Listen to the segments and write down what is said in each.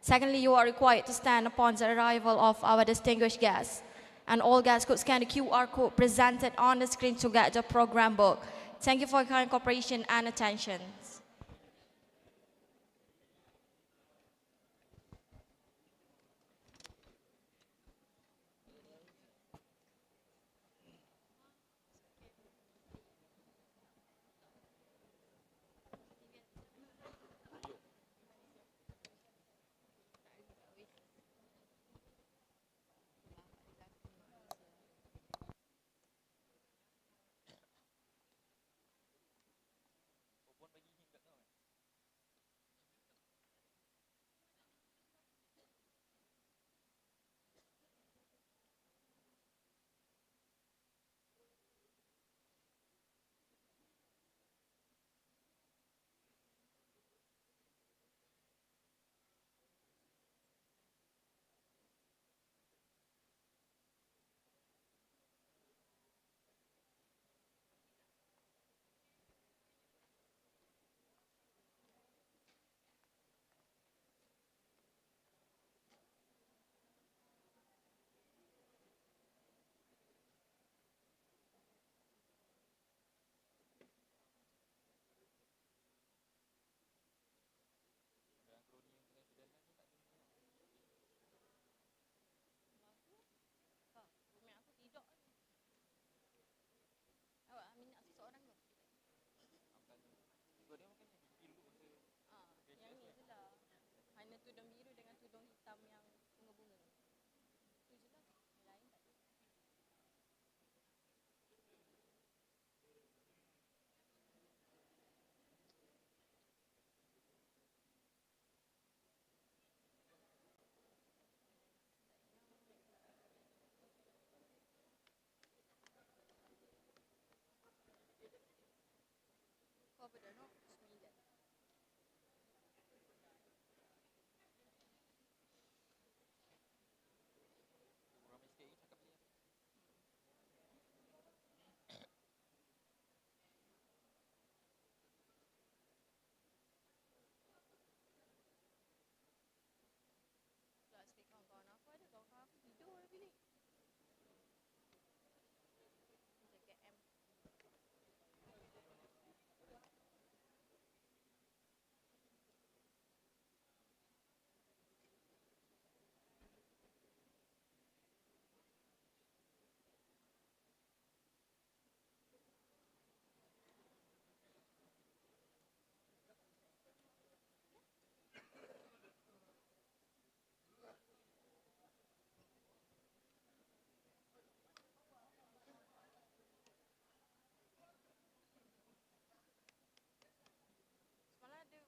Secondly, you are required to stand upon the arrival of our distinguished guests. And all guests could scan the QR code presented on the screen to get the program book. Thank you for your kind cooperation and attention.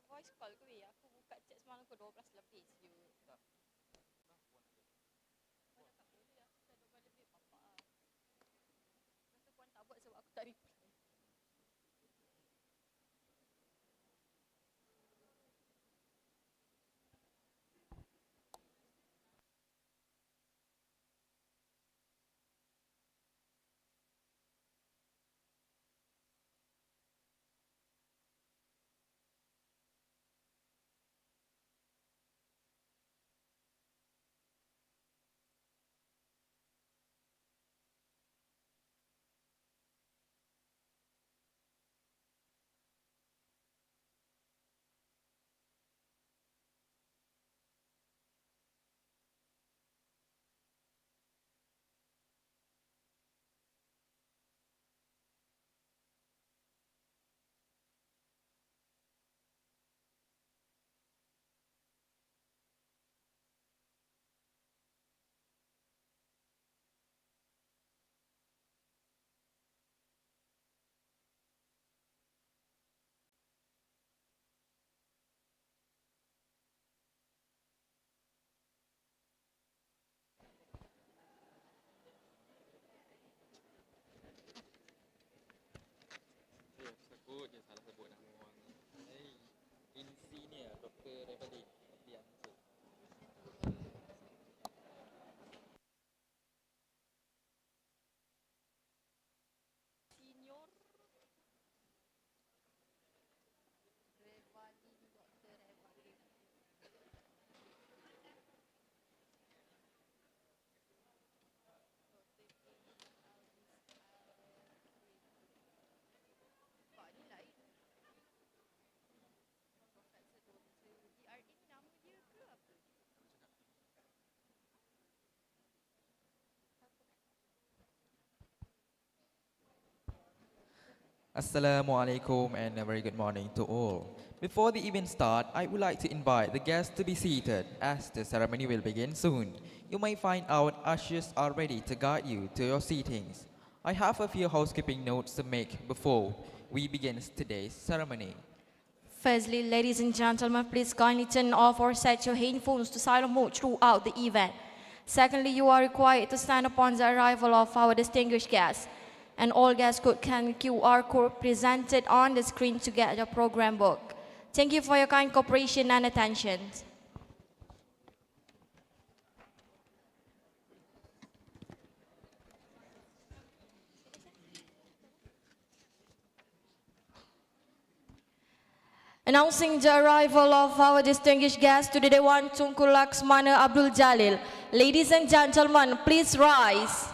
Voice call ke weh? Aku buka chat semalam ke 12 lebih siu. Rasa puan tak buat sebab aku tak reply. Sebut je salah sebut nama orang ni. Insinyur Dr. Revalin Nopiansa. Senior Revalin, Dr. Revalin. Assalamu alaikum and a very good morning to all. Before the event start, I would like to invite the guests to be seated as the ceremony will begin soon. You may find our ushers are ready to guide you to your seatings. I have a few housekeeping notes to make before we begin today's ceremony. Firstly, ladies and gentlemen, please kindly turn off or set your handphones to silent mode throughout the event. Secondly, you are required to stand upon the arrival of our distinguished guests, and all guests could scan QR code presented on the screen to get the program book. Thank you for your kind cooperation and attention. Announcing the arrival of our distinguished guest to the Dewan Tunku Laksmana Abdul Jalil. Ladies and gentlemen, please rise.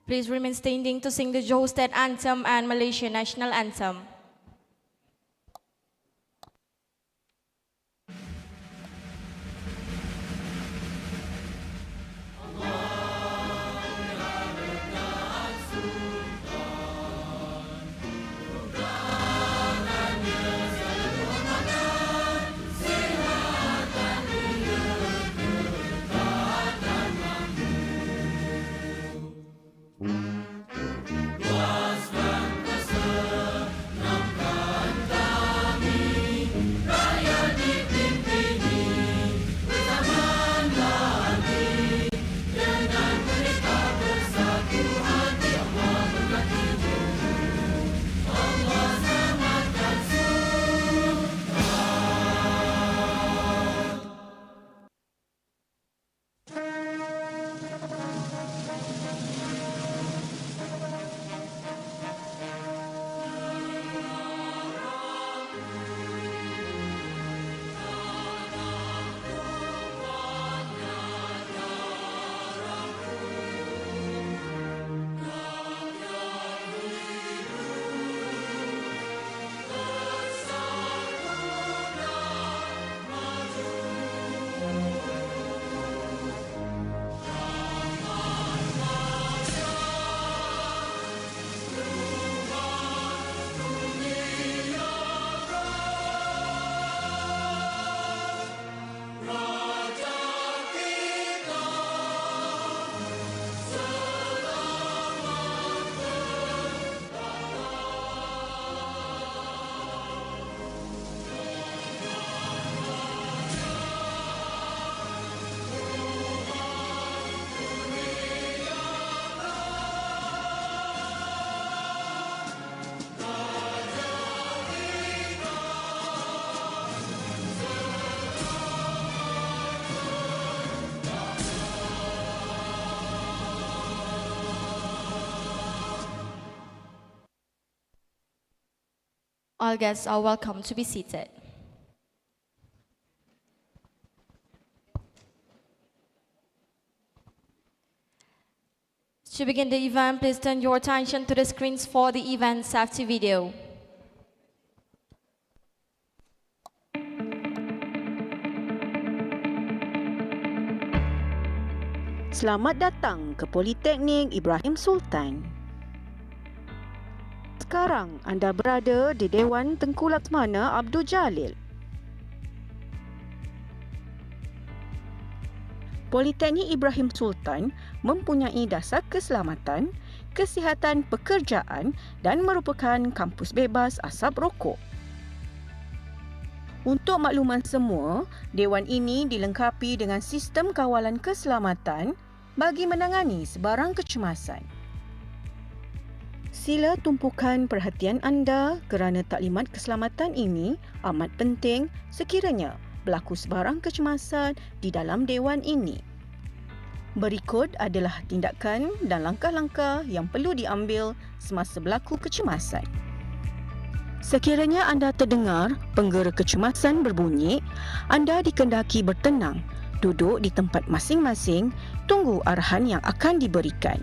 Please remain standing to sing the Johor State Anthem and Malaysian National Anthem. All guests are welcome to be seated. To begin the event, please turn your attention to the screens for the event safety video. Selamat datang ke Politeknik Ibrahim Sultan. Sekarang anda berada di Dewan Tengku Laksmana Abdul Jalil. Politeknik Ibrahim Sultan mempunyai dasar keselamatan, kesihatan pekerjaan dan merupakan kampus bebas asap rokok. Untuk makluman semua, Dewan ini dilengkapi dengan sistem kawalan keselamatan bagi menangani sebarang kecemasan. Sila tumpukan perhatian anda kerana taklimat keselamatan ini amat penting sekiranya berlaku sebarang kecemasan di dalam Dewan ini. Berikut adalah tindakan dan langkah-langkah yang perlu diambil semasa berlaku kecemasan. Sekiranya anda terdengar penggera kecemasan berbunyi, anda dikendaki bertenang, duduk di tempat masing-masing, tunggu arahan yang akan diberikan.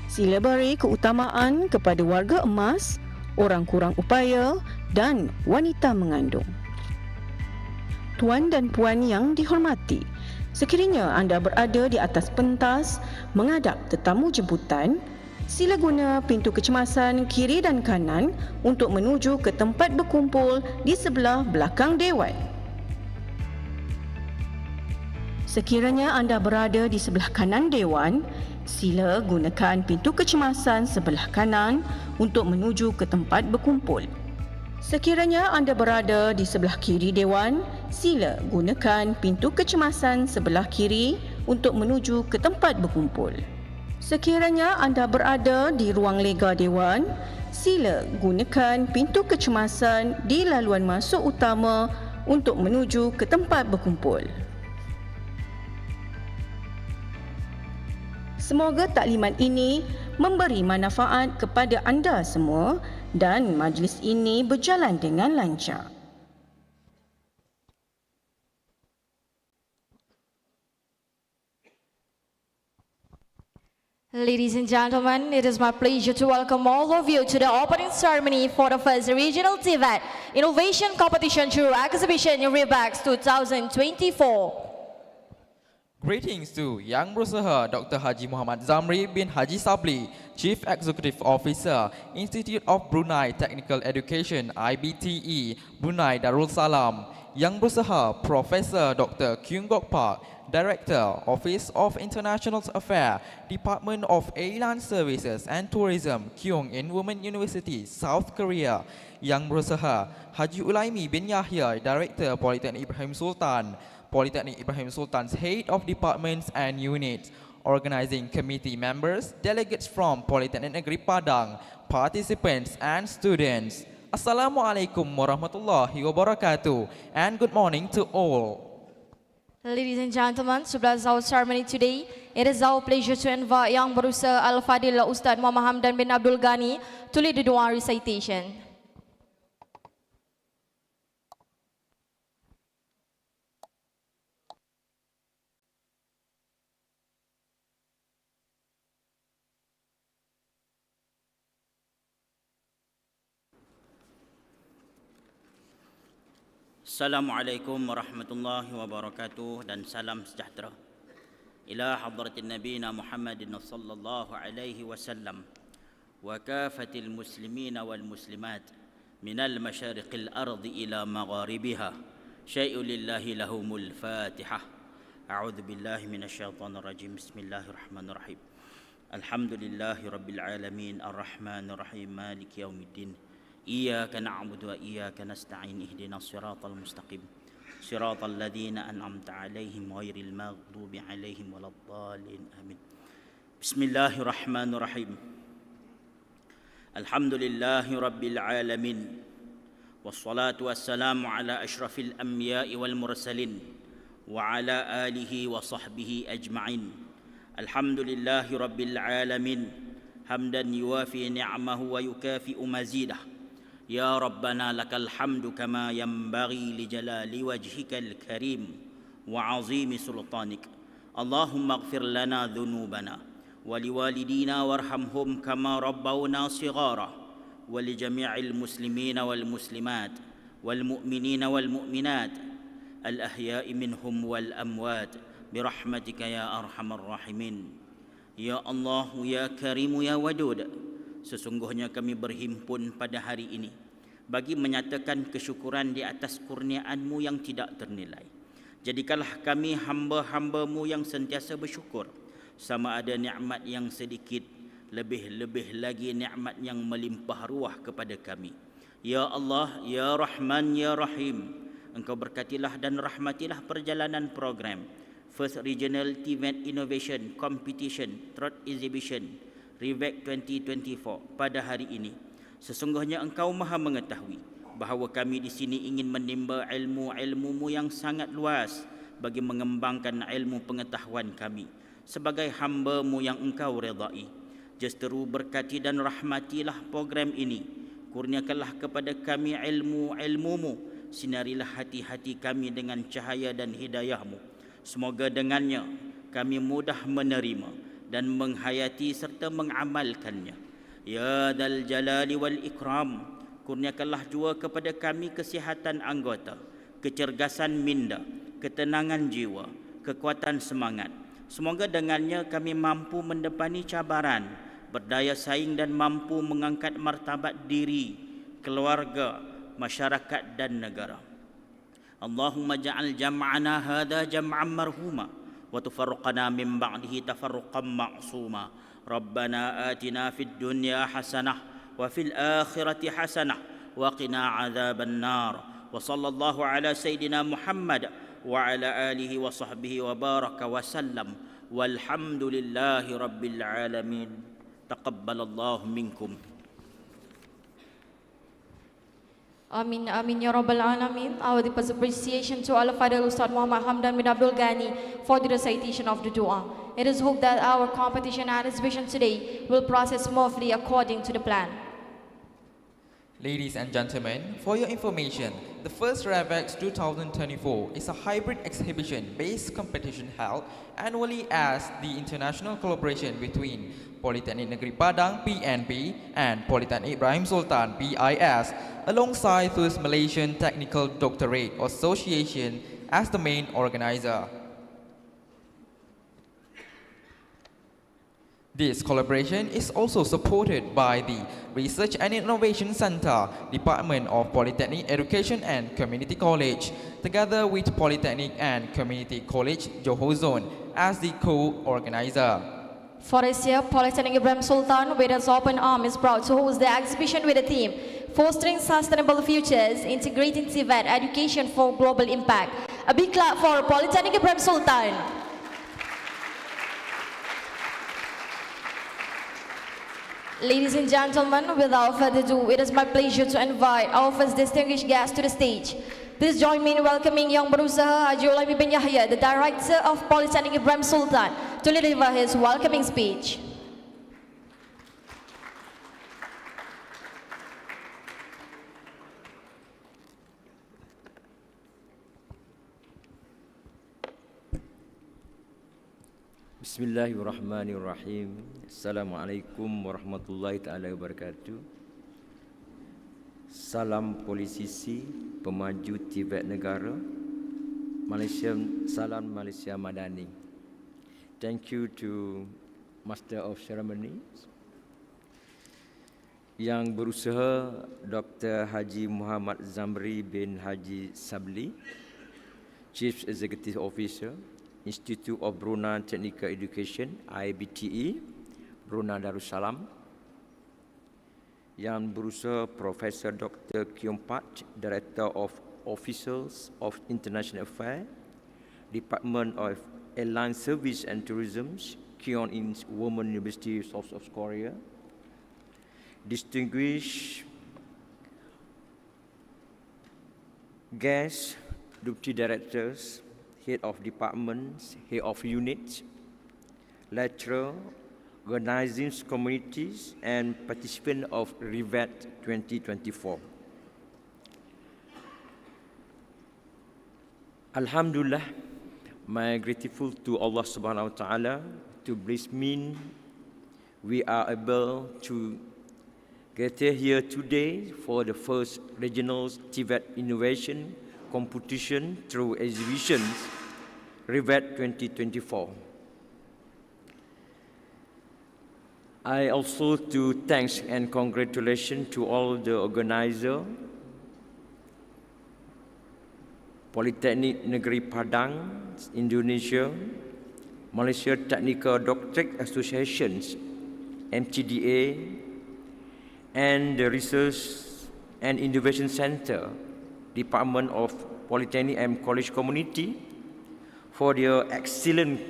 Sila beri keutamaan kepada warga emas, orang kurang upaya dan wanita mengandung. Tuan dan puan yang dihormati, sekiranya anda berada di atas pentas menghadap tetamu jemputan, sila guna pintu kecemasan kiri dan kanan untuk menuju ke tempat berkumpul di sebelah belakang Dewan. Sekiranya anda berada di sebelah kanan Dewan, sila gunakan pintu kecemasan sebelah kanan untuk menuju ke tempat berkumpul. Sekiranya anda berada di sebelah kiri Dewan, sila gunakan pintu kecemasan sebelah kiri untuk menuju ke tempat berkumpul. Sekiranya anda berada di ruang lega Dewan, sila gunakan pintu kecemasan di laluan masuk utama untuk menuju ke tempat berkumpul. Semoga taklimat ini memberi manfaat kepada anda semua dan majlis ini berjalan dengan lancar. Ladies and gentlemen, it is my pleasure to welcome all of you to the opening ceremony for the first regional TVET Innovation Competition through Exhibition in ReVEx 2024. Greetings to Yang Berusaha Dr. Haji Muhammad Zamri bin Haji Sabli, Chief Executive Officer, Institute of Brunei Technical Education IBTE, Brunei Darul Salam. Yang Berusaha Professor Dr. Kyung Gok Park, Director, Office of International Affairs, Department of Airline Services and Tourism, Kyung-in Women University, South Korea. Yang Berusaha Haji Ulaimi bin Yahya, Director, Polytechnic Ibrahim Sultan. Polytechnic Ibrahim Sultan's Head of Departments and Units, Organizing Committee members, delegates from Polytechnic Negeri Padang, participants and students. Assalamualaikum warahmatullahi wabarakatuh and good morning to all. Ladies and gentlemen, to bless our ceremony today, it is our pleasure to invite Yang Berusaha Al-Fadil Ustaz Muhammad Hamdan bin Abdul Ghani to lead the dua recitation. Assalamualaikum warahmatullahi wabarakatuh dan salam sejahtera ila hadratin nabiyina Muhammadin sallallahu alaihi wasallam wa kafatil muslimina wal muslimat minal masyariqil ardi ila magharibiha syai'un lillahi lahumul fatihah. A'udzu billahi minasyaitonir rajim. Bismillahirrahmanirrahim. Alhamdulillahi rabbil alamin arrahmanir rahim maliki yaumiddin. إياك نعبد وإياك نستعين اهدنا الصراط المستقيم صراط الذين أنعمت عليهم غير المغضوب عليهم ولا الضالين آمين. بسم الله الرحمن الرحيم. الحمد لله رب العالمين والصلاة والسلام على أشرف الأنبياء والمرسلين وعلى آله وصحبه أجمعين. الحمد لله رب العالمين حمدا يوافي نعمه ويكافئ مزيده. يا ربنا لك الحمد كما ينبغي لجلال وجهك الكريم وعظيم سلطانك. اللهم اغفر لنا ذنوبنا ولوالدينا وارحمهم كما ربونا صغارا، ولجميع المسلمين والمسلمات والمؤمنين والمؤمنات الأحياء منهم والأموات برحمتك يا أرحم الراحمين. Ya Allah, ya Karim, ya Wadud, sesungguhnya kami berhimpun pada hari ini bagi menyatakan kesyukuran di atas kurniaan-Mu yang tidak ternilai. Jadikanlah kami hamba-hamba-Mu yang sentiasa bersyukur, sama ada nikmat yang sedikit, lebih-lebih lagi nikmat yang melimpah ruah kepada kami. Ya Allah, ya Rahman, ya Rahim, Engkau berkatilah dan rahmatilah perjalanan program First Regional TVET Innovation Competition Third Exhibition ReVEx 2024 pada hari ini. Sesungguhnya Engkau Maha mengetahui bahawa kami di sini ingin menimba ilmu-ilmu-Mu yang sangat luas bagi mengembangkan ilmu pengetahuan kami sebagai hamba-Mu yang Engkau redai. Justeru berkati dan rahmatilah program ini. Kurniakanlah kepada kami ilmu-ilmu-Mu. Sinarilah hati-hati kami dengan cahaya dan hidayah-Mu. Semoga dengannya kami mudah menerima dan menghayati serta mengamalkannya. Ya Dzal Jalali wal Ikram, kurniakanlah jua kepada kami kesihatan anggota, kecergasan minda, ketenangan jiwa, kekuatan semangat. Semoga dengannya kami mampu mendepani cabaran, berdaya saing dan mampu mengangkat martabat diri, keluarga, masyarakat dan negara. Allahumma ja'al jam'ana hadha jam'an marhuma wa tufarruqana min ba'dihi tafarruqan ma'suma. Rabbana atina fid dunya hasanah wa fil akhirati hasanah wa qina adzaban nar. Wa sallallahu ala sayyidina Muhammad wa ala alihi wa sahbihi wa baraka wa sallam. Walhamdulillahi rabbil alamin. Taqabbalallahu minkum. Amin, amin, ya Rabbal Alamin. Our deepest appreciation to Al-Fadhil Ustad Muhammad Hamdan bin Abdul Ghani for the recitation of the dua. It is hoped that our competition and exhibition today will process smoothly according to the plan. Ladies and gentlemen, for your information, the first ReVEx 2024 is a hybrid exhibition-based competition held annually as the international collaboration between Polytechnic Negeri Padang (PNP) and Polytechnic Ibrahim Sultan (PIS), alongside First Malaysian Technical Doctorate Association as the main organizer. This collaboration is also supported by the Research and Innovation Center, Department of Polytechnic Education and Community College, together with Polytechnic and Community College Johor Zone as the co-organizer. For this year, Polytechnic Ibrahim Sultan, with its open arm, is proud to host the exhibition with the theme Fostering Sustainable Futures, Integrating TVET Education for Global Impact. A big clap for Polytechnic Ibrahim Sultan. Ladies and gentlemen, without further ado, it is my pleasure to invite our first distinguished guest to the stage. Please join me in welcoming Yang Berusaha Haji Ulaimi bin Yahya, the Director of Polytechnic Ibrahim Sultan, to deliver his welcoming speech. Bismillahirrahmanirrahim. Assalamualaikum warahmatullahi taala wabarakatuh. Salam Polisisi, pemaju TVET negara, Malaysia, salam Malaysia Madani. Thank you to Master of Ceremonies yang berusaha, Dr. Haji Muhammad Zamri bin Haji Sabli, Chief Executive Officer, Institute of Brunei Technical Education, IBTE, Brunei Darussalam, yang berusaha Profesor Dr. Kiompat, Director of Officers of International Affairs, Department of Airline Service and Tourism, Keon in Women University of South Korea, distinguished guests, deputy directors, head of departments, head of units, lecturer, organizing communities, and participants of ReVET 2024. Alhamdulillah, my grateful to Allah Subhanahu wa Taala to bless me. We are able to get here today for the first regional TVET innovation competition through exhibitions ReVEx 2024. I also to thanks and congratulations to all the organizers, Polytechnic Negeri Padang, Indonesia, Malaysia Technical Doctorate Associations, MTDA, and the Research and Innovation Center, Department of Polytechnic and College Community, for their excellent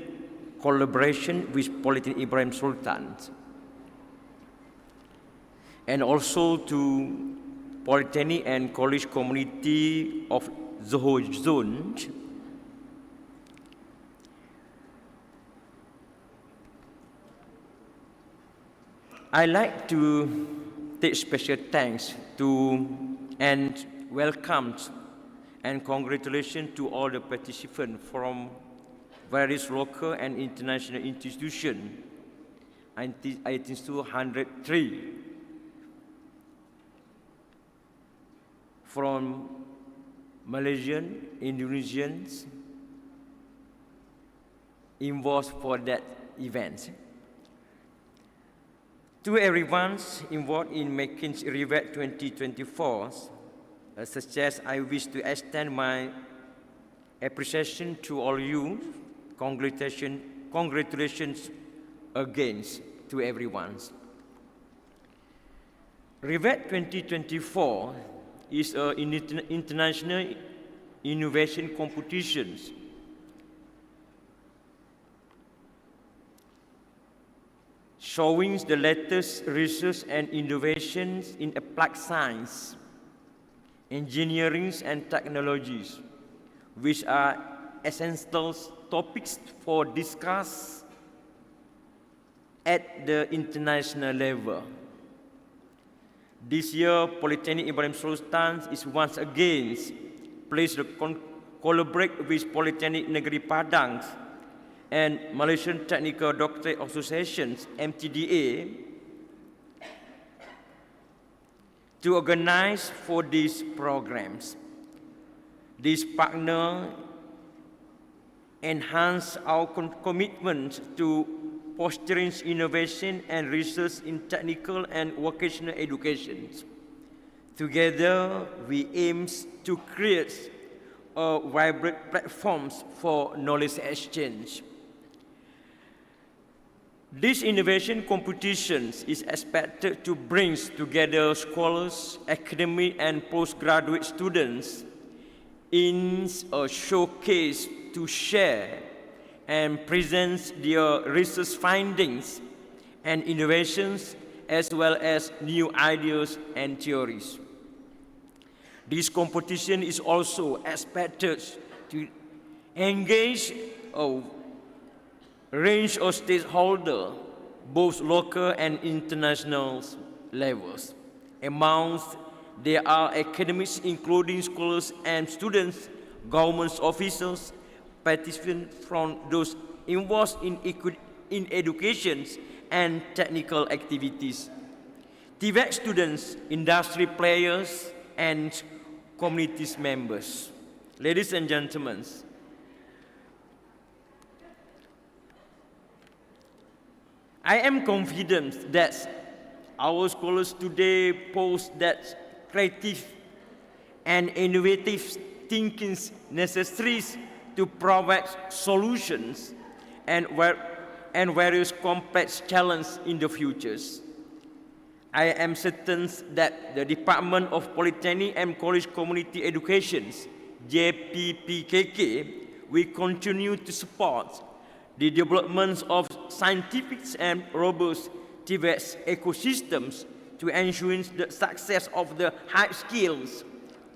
collaboration with Polytechnic Ibrahim Sultan. And also to Polytechnic and College Community of Johor Zone. I like to take special thanks to and welcome and congratulations to all the participants from various local and international institutions. I think 203 from Malaysian, Indonesians involved for that event. To everyone involved in making ReVEx 2024, such as I wish to extend my appreciation to all you. Congratulations again to everyone. ReVEx 2024 is an international innovation competition showing the latest research and innovations in applied science, engineering and technologies, which are essential topics for discuss at the international level. This year, Polytechnic Ibrahim Sultan is once again pleased to collaborate with Polytechnic Negeri Padang and Malaysian Technical Doctorate Associations, MTDA, to organize for these programs. This partner enhance our commitment to fostering innovation and research in technical and vocational education. Together, we aim to create a vibrant platforms for knowledge exchange. This innovation competition is expected to bring together scholars, academic and postgraduate students in a showcase to share and present their research findings and innovations, as well as new ideas and theories. This competition is also expected to engage a range of stakeholders, both local and international levels. Amongst there are academics, including scholars and students, government officials, participants from those involved in education and technical activities, TVET students, industry players, and community members. Ladies and gentlemen, I am confident that our scholars today pose that creative and innovative thinking necessary to provide solutions and various complex challenges in the futures. I am certain that the Department of Polytechnic and College Community Education, JPPKK, will continue to support the development of scientific and robust TVET ecosystems to ensure the success of the high skills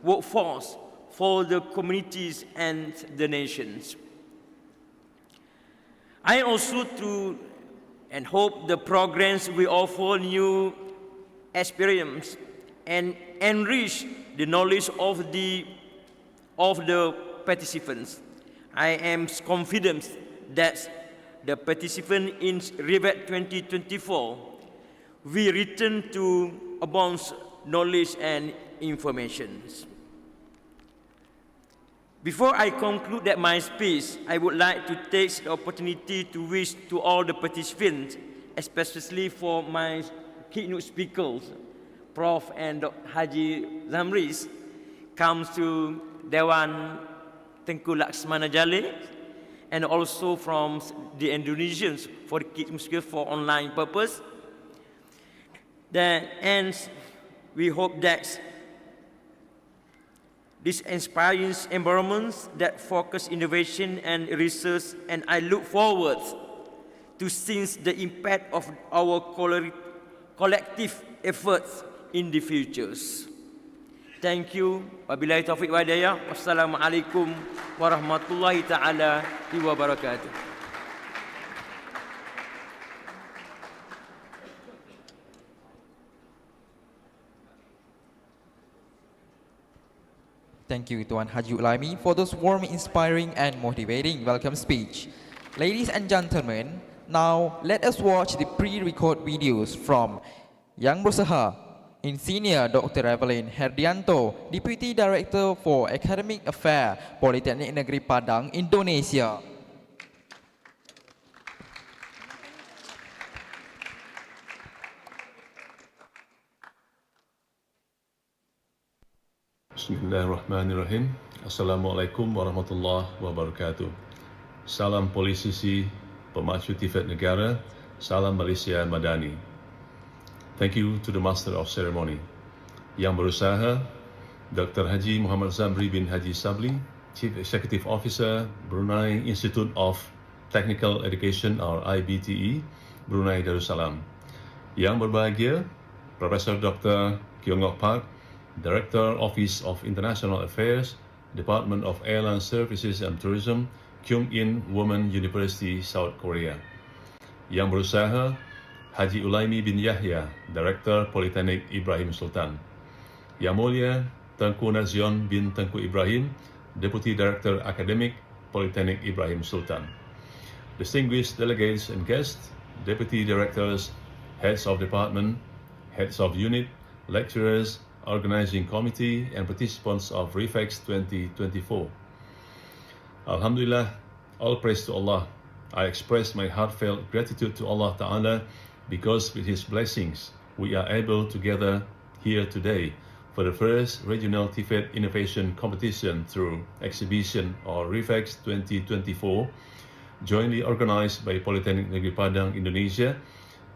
workforce for the communities and the nations. I also and hope the programs will offer new experience and enrich the knowledge of the participants. I am confident that the participants in ReVEx 2024 will return to abound knowledge and information. Before I conclude my speech, I would like to take the opportunity to wish to all the participants, especially for my keynote speakers, Prof. and Dr. Haji Zamri, comes to Dewan Tengku Laksmana Jalil, and also from the Indonesians for the keynote speaker for online purpose. And we hope that this inspiring environments that focus innovation and research, and I look forward to seeing the impact of our collective efforts in the futures. Thank you. Wabillahi taufiq wa hidayah. Wassalamualaikum warahmatullahi taala wabarakatuh. Thank you, Tuan Haji Ulaimi, for those warm, inspiring, and motivating welcome speech. Ladies and gentlemen, now let us watch the pre-record videos from Yang Berusaha, Insinyur Dr. Evelyn Herdianto, Deputy Director for Academic Affairs, Politeknik Negeri Padang, Indonesia. Bismillahirrahmanirrahim. Assalamualaikum warahmatullahi wabarakatuh. Salam Polisisi, Pemacu TVET Negara, Salam Malaysia Madani. Thank you to the Master of Ceremony, Yang Berusaha, Dr. Haji Muhammad Zamri bin Haji Sabli, Chief Executive Officer, Brunei Institute of Technical Education or IBTE, Brunei Darussalam. Yang berbahagia, Profesor Dr. Kyongok Park, Director, Office of International Affairs, Department of Airline Services and Tourism, Kyung-In Women University, South Korea. Yang Berusaha, Haji Ulaimi bin Yahya, Director, Politeknik Ibrahim Sultan. Yang Mulia, Tengku Nazion bin Tengku Ibrahim, Deputy Director Academic, Politeknik Ibrahim Sultan. Distinguished delegates and guests, Deputy Directors, Heads of Department, Heads of Unit, Lecturers, Organizing Committee, and participants of ReVEx 2024. Alhamdulillah, all praise to Allah. I express my heartfelt gratitude to Allah Ta'ala because with His blessings, we are able to gather here today for the first regional TVET innovation competition through exhibition or ReVEx 2024, jointly organized by Politeknik Negeri Padang, Indonesia,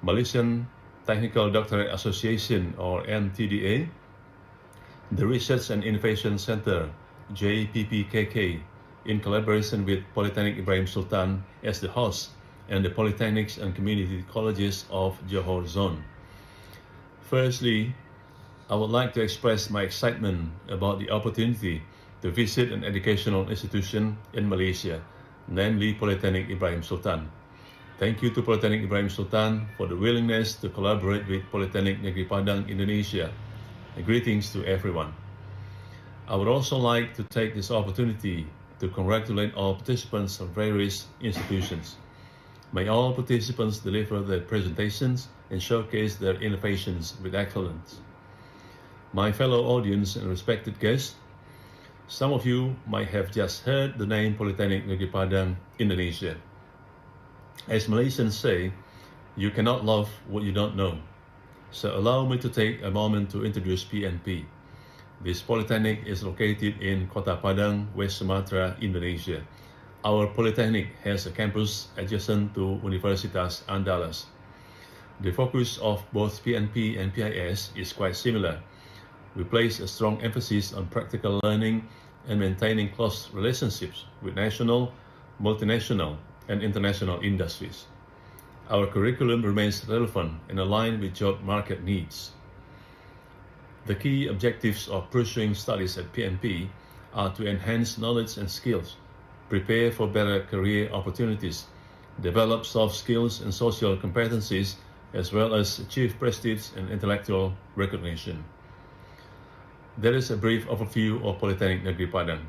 Malaysian Technical Doctorate Association or MTDA, the Research and Innovation Center, JPPKK, in collaboration with Politeknik Ibrahim Sultan as the host and the Polytechnics and Community Colleges of Johor Zone. Firstly, I would like to express my excitement about the opportunity to visit an educational institution in Malaysia, namely Politeknik Ibrahim Sultan. Thank you to Politeknik Ibrahim Sultan for the willingness to collaborate with Politeknik Negeri Padang, Indonesia. Greetings to everyone. I would also like to take this opportunity to congratulate all participants of various institutions. May all participants deliver their presentations and showcase their innovations with excellence. My fellow audience and respected guests, some of you might have just heard the name Politeknik Negeri Padang, Indonesia. As Malaysians say, you cannot love what you don't know. So allow me to take a moment to introduce PNP. This polytechnic is located in Kota Padang, West Sumatra, Indonesia. Our polytechnic has a campus adjacent to Universitas Andalas. The focus of both PNP and PIS is quite similar. We place a strong emphasis on practical learning and maintaining close relationships with national, multinational, and international industries. Our curriculum remains relevant and aligned with job market needs. The key objectives of pursuing studies at PNP are to enhance knowledge and skills, prepare for better career opportunities, develop soft skills and social competencies, as well as achieve prestige and intellectual recognition. There is a brief overview of Politeknik Negeri Padang.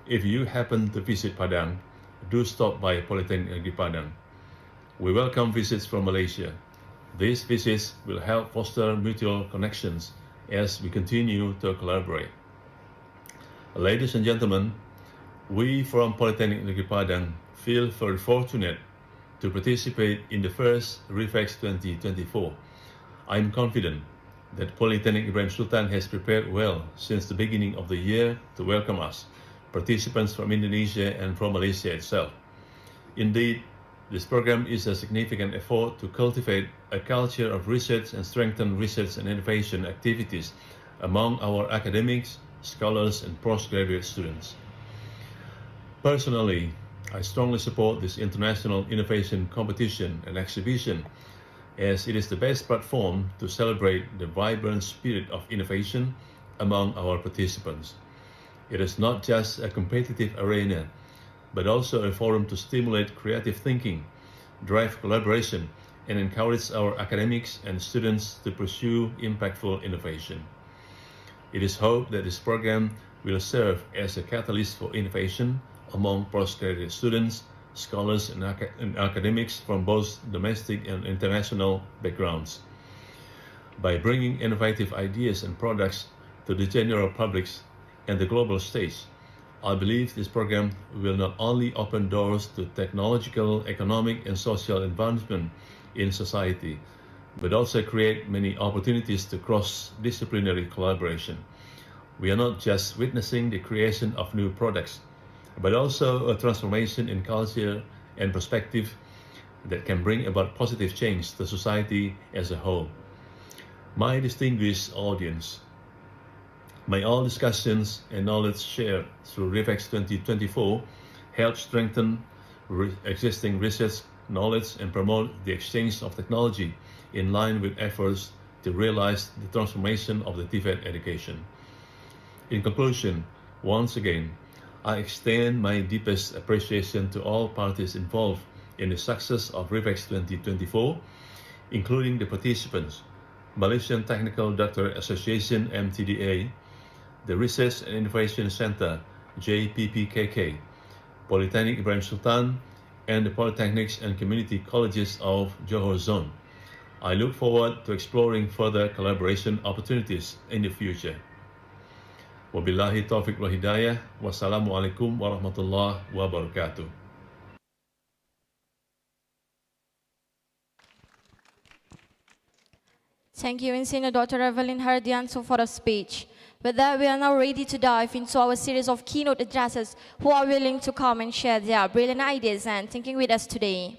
If you happen to visit Padang, do stop by Polytechnic Negeri Padang. We welcome visits from Malaysia. These visits will help foster mutual connections as we continue to collaborate. Ladies and gentlemen, we from Polytechnic Negeri Padang feel very fortunate to participate in the first ReVEx 2024. I am confident that Polytechnic Ibrahim Sultan has prepared well since the beginning of the year to welcome us, participants from Indonesia and from Malaysia itself. Indeed, this program is a significant effort to cultivate a culture of research and strengthen research and innovation activities among our academics, scholars, and postgraduate students. Personally, I strongly support this international innovation competition and exhibition, as it is the best platform to celebrate the vibrant spirit of innovation among our participants. It is not just a competitive arena, but also a forum to stimulate creative thinking, drive collaboration, and encourage our academics and students to pursue impactful innovation. It is hoped that this program will serve as a catalyst for innovation among postgraduate students, scholars, and academics from both domestic and international backgrounds. By bringing innovative ideas and products to the general public and the global stage, I believe this program will not only open doors to technological, economic, and social advancement in society, but also create many opportunities to cross-disciplinary collaboration. We are not just witnessing the creation of new products, but also a transformation in culture and perspective that can bring about positive change to society as a whole. My distinguished audience, may all discussions and knowledge shared through ReVEx 2024 help strengthen existing research knowledge and promote the exchange of technology in line with efforts to realize the transformation of the TVET education. In conclusion, once again, I extend my deepest appreciation to all parties involved in the success of ReVEx 2024, including the participants, Malaysian Technical Doctor Association MTDA, the Research and Innovation Center JPPKK, Polytechnic Ibrahim Sultan, and the Polytechnics and Community Colleges of Johor Zone. I look forward to exploring further collaboration opportunities in the future. Wabillahi taufiq wal hidayah. Wassalamualaikum warahmatullahi wabarakatuh. Thank you, Ensign Dr. Evelyn Hardianso, for the speech. With that, we are now ready to dive into our series of keynote addresses who are willing to come and share their brilliant ideas and thinking with us today.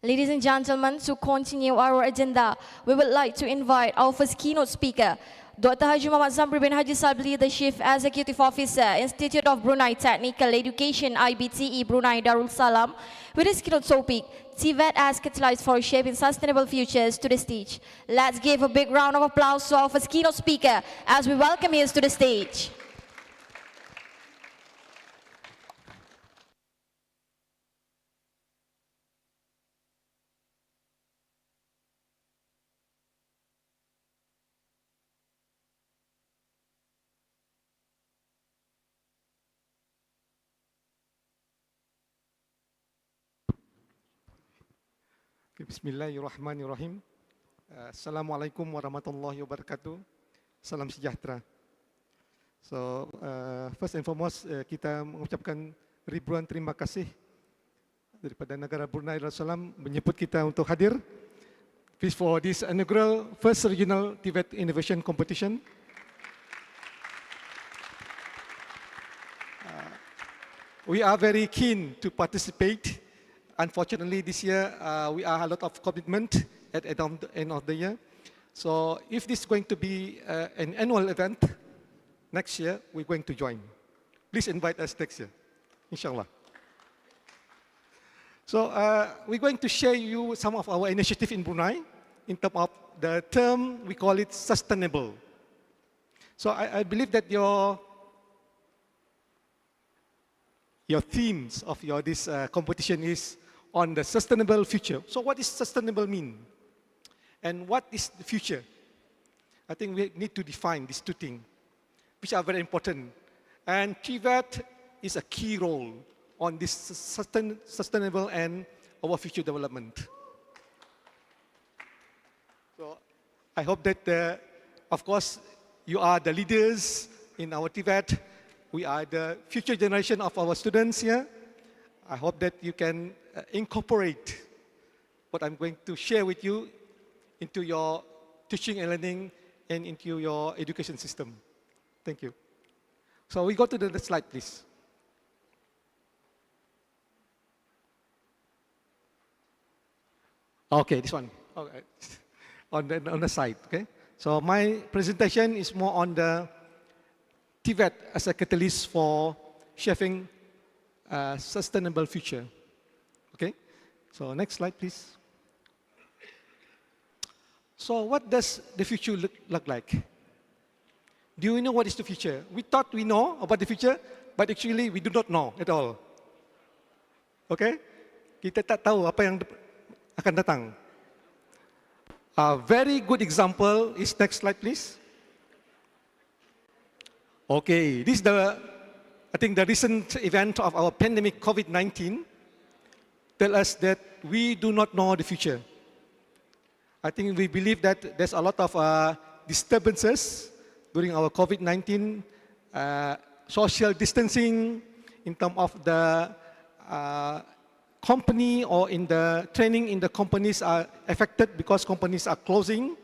Ladies and gentlemen, to continue our agenda, we would like to invite our first keynote speaker, Dr. Haji Muhammad Zamri bin Haji Sabli, the Chief Executive Officer, Institute of Brunei Technical Education, IBTE Brunei Darul Salam, with his keynote topic, TVET as Catalyst for Shaping Sustainable Futures, to the stage. Let's give a big round of applause to our first keynote speaker as we welcome him to the stage. Bismillahirrahmanirrahim. Assalamualaikum warahmatullahi wabarakatuh. Salam sejahtera. So, first and foremost, kita mengucapkan ribuan terima kasih daripada negara Brunei Darussalam menyebut kita untuk hadir for this inaugural first regional TVET Innovation Competition. We are very keen to participate. Unfortunately, this year we are a lot of commitment at the end of the year. So if this is going to be an annual event, next year we're going to join. Please invite us next year, inshallah. So we're going to share you some of our initiative in Brunei in terms of the term, we call it sustainable. So I believe that your themes of this competition is on the sustainable future. So what does sustainable mean? And what is the future? I think we need to define these two things, which are very important. And TVET is a key role on this sustainable and our future development. So I hope that, of course, you are the leaders in our TVET. We are the future generation of our students here. I hope that you can incorporate what I'm going to share with you into your teaching and learning and into your education system. Thank you. So we go to the next slide, please. Okay, this one. Okay. on the side, okay? So my presentation is more on the TVET as a catalyst for shaping a sustainable future. Okay? So next slide, please. So what does the future look like? Do we know what is the future? We thought we know about the future, but actually we do not know at all. Okay? Kita tak tahu apa yang akan datang. A very good example is next slide, please. Okay, this is I think the recent event of our pandemic COVID-19 tell us that we do not know the future. I think we believe that there's a lot of disturbances during our COVID-19 social distancing in terms of the company or in the training in the companies are affected because companies are closing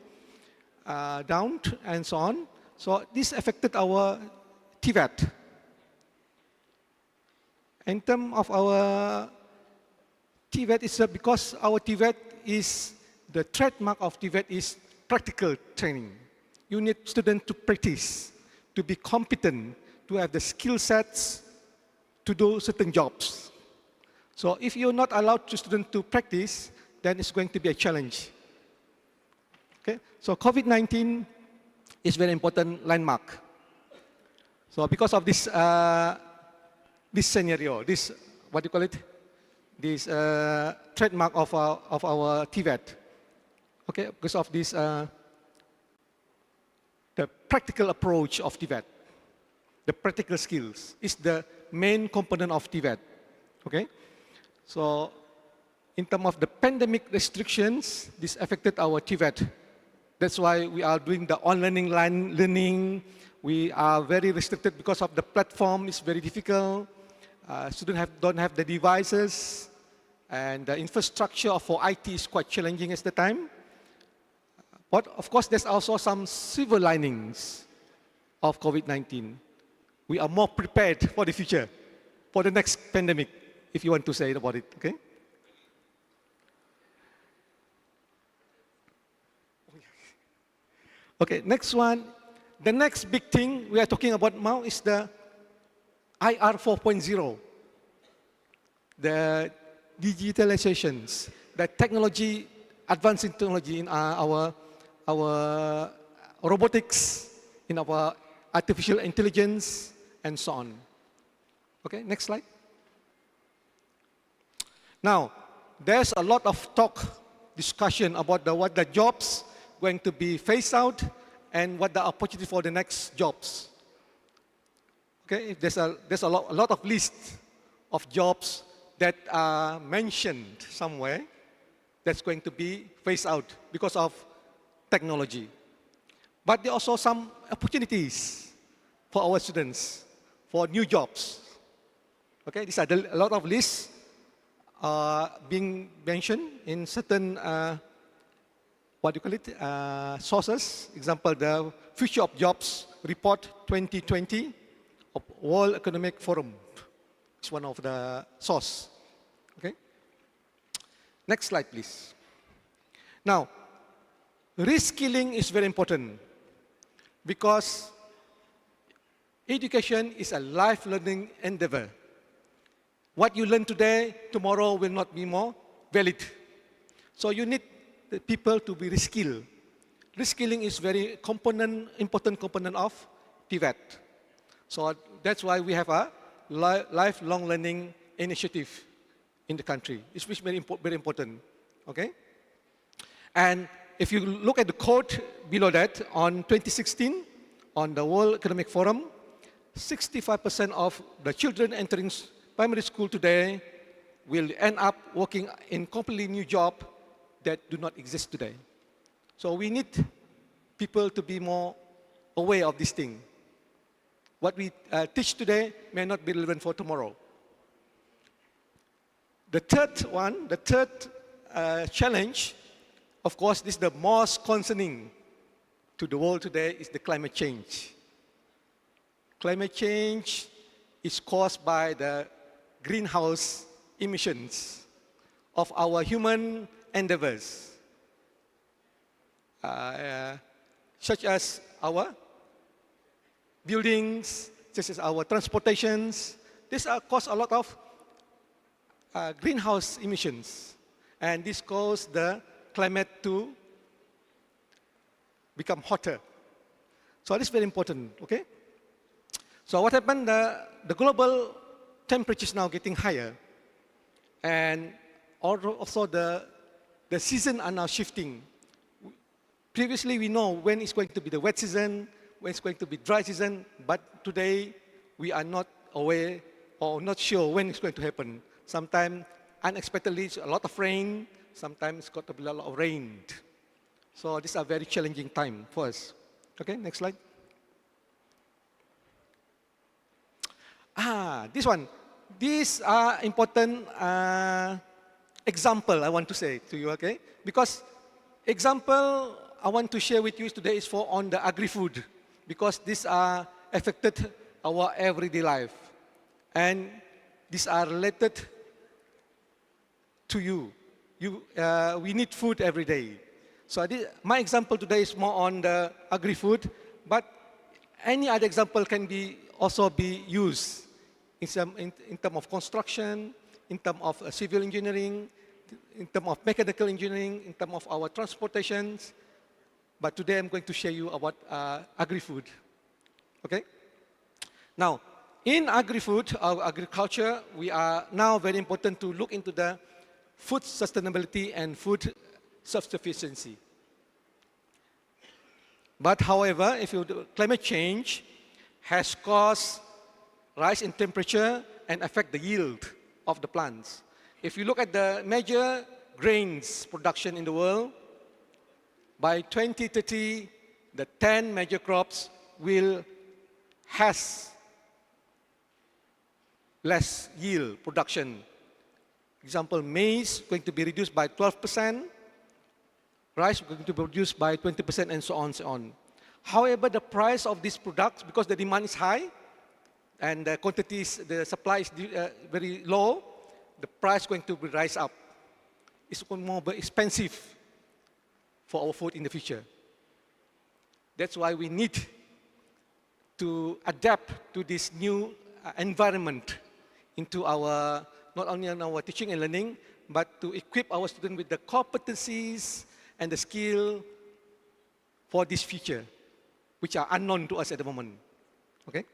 down and so on. So this affected our TVET. In terms of our TVET, is because our TVET is, the trademark of TVET is practical training. You need students to practice, to be competent, to have the skill sets to do certain jobs. So if you're not allowed to students to practice, then it's going to be a challenge. Okay? So COVID-19 is very important landmark. So because of this, this scenario, this, what do you call it? This trademark of our TVET. Okay, because of this, the practical approach of TVET, the practical skills is the main component of TVET. Okay, so in terms of the pandemic restrictions, this affected our TVET. That's why we are doing the online learning. We are very restricted because of the platform is very difficult. Students don't have the devices, and the infrastructure for IT is quite challenging at the time. But of course, there's also some silver linings of COVID-19. We are more prepared for the future, for the next pandemic, if you want to say about it, okay? Okay, next one. The next big thing we are talking about now is the IR 4.0. The digitalizations, the technology, advancing technology in our robotics, in our artificial intelligence, and so on. Okay, next slide. Now, there's a lot of talk, discussion about what the jobs going to be phased out and what the opportunity for the next jobs. Okay, there's a lot of lists of jobs that are mentioned somewhere that's going to be phased out because of technology. But there are also some opportunities for our students for new jobs. Okay, these are a lot of lists being mentioned in certain what do you call it, sources. Example, the Future of Jobs Report 2020 of World Economic Forum. It's one of the source. Okay. Next slide, please. Now, reskilling is very important because education is a life learning endeavor. What you learn today, tomorrow will not be more valid. So you need the people to be reskilled. Reskilling is very important component of TVET. So that's why we have a lifelong learning initiative in the country. It's very important. Okay? And if you look at the quote below that, on 2016, on the World Economic Forum, 65% of the children entering primary school today will end up working in completely new job that do not exist today. So we need people to be more aware of this thing. What we teach today may not be relevant for tomorrow. The third challenge, of course, this is the most concerning to the world today, is the climate change. Climate change is caused by the greenhouse emissions of our human endeavors, such as our buildings, such as our transportations. These cause a lot of greenhouse emissions, and this causes the climate to become hotter. So this is very important, okay? So what happened, the global temperature is now getting higher, and also the seasons are now shifting. Previously we know when it's going to be the wet season, when it's going to be dry season, but today we are not aware or not sure when it's going to happen. Sometimes unexpectedly it's a lot of rain, sometimes it's got to be a lot of rain. So this is a very challenging time for us. Okay, next slide. This one. These are important example I want to say to you, okay? Because example I want to share with you today is on the agri-food, because these are affected our everyday life. And these are related to you. We need food every day. So my example today is more on the agri-food, but any other example can also be used in terms of construction, in terms of civil engineering, in terms of mechanical engineering, in terms of our transportations. But today I'm going to share you about agri-food. Okay? Now, in agri-food, our agriculture, we are now very important to look into the food sustainability and food self-sufficiency. But however, climate change has caused rise in temperature and affect the yield of the plants. If you look at the major grains production in the world, by 2030, the 10 major crops will has less yield production. Example, maize going to be reduced by 12%, rice going to be reduced by 20%, and so on and so on. However, the price of these products, because the demand is high and the quantities, the supply is very low, the price going to rise up. It's more expensive for our food in the future. That's why we need to adapt to this new environment into our, not only in our teaching and learning, but to equip our students with the competencies and the skill for this future, which are unknown to us at the moment. Okay,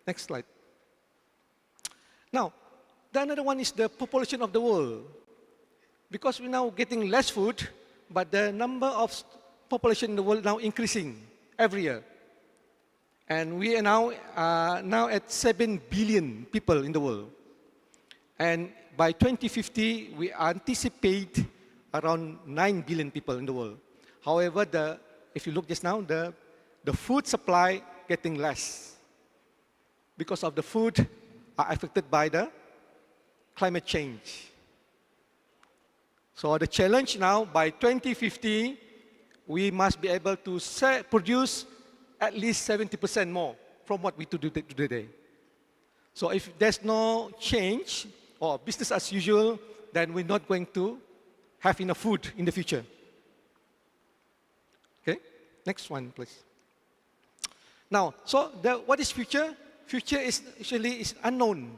next slide. Now, the another one is the population of the world. Because we're now getting less food, but the number of population in the world now increasing every year. And we are now at 7 billion people in the world. And by 2050, we anticipate around 9 billion people in the world. However, if you look just now, the food supply getting less because of the food are affected by the climate change. So the challenge now, by 2050, we must be able to produce at least 70% more from what we do today. So if there's no change or business as usual, then we're not going to have enough food in the future. Okay, next one, please. Now, so what is future? Future is actually unknown.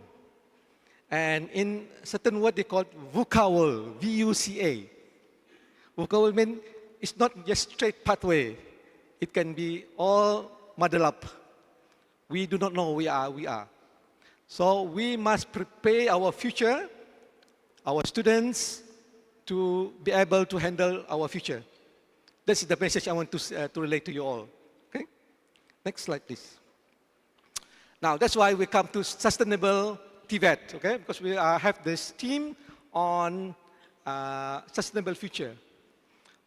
And in certain word, they call it VUCA world, V-U-C-A. VUCA world means it's not just straight pathway. It can be all muddled up. We do not know we are. So we must prepare our future, our students, to be able to handle our future. This is the message I want to relate to you all. Okay? Next slide, please. Now, that's why we come to sustainable TVET, okay? Because we have this team on sustainable future.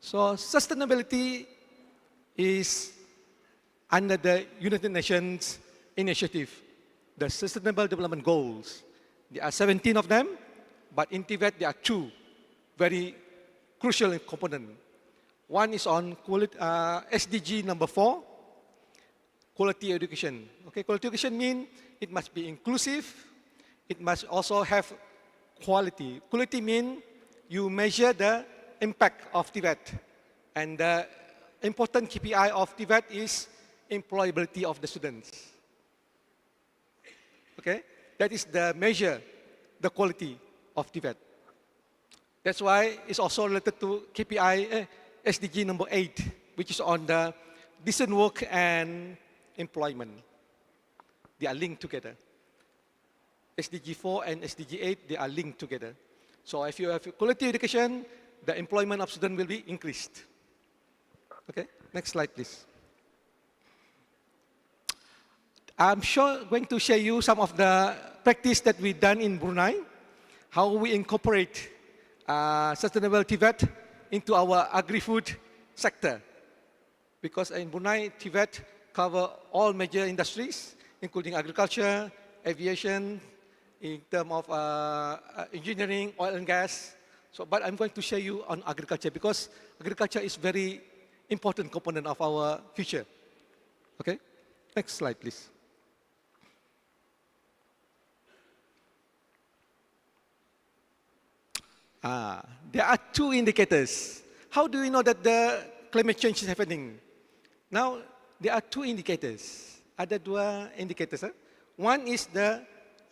So sustainability is under the United Nations initiative, the Sustainable Development Goals. There are 17 of them, but in TVET there are two very crucial components. One is on SDG number 4, quality education. Okay, quality education means it must be inclusive. It must also have quality. Quality means you measure the impact of TVET. And the important KPI of TVET is employability of the students. Okay, that is the measure, the quality of TVET. That's why it's also related to KPI SDG number 8, which is on the decent work and employment. They are linked together. SDG 4 and SDG 8, they are linked together. So if you have quality education, the employment of students will be increased. Okay, next slide, please. I'm going to share you some of the practice that we've done in Brunei, how we incorporate sustainable TVET into our agri-food sector. Because in Brunei, TVET cover all major industries, including agriculture, aviation, in terms of engineering, oil and gas. So, but I'm going to share you on agriculture because agriculture is very important component of our future. Okay, next slide, please. There are two indicators. How do we know that the climate change is happening? Now, there are two indicators. Ada dua indicators. One is the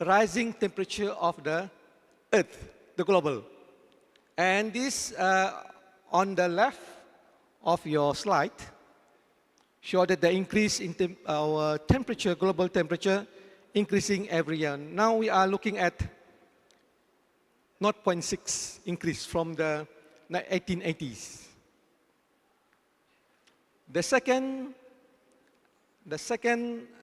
rising temperature of the Earth, the global. And this, on the left of your slide, show that the increase in our temperature, global temperature, increasing every year. Now we are looking at 0.6 increase from the 1880s. The second,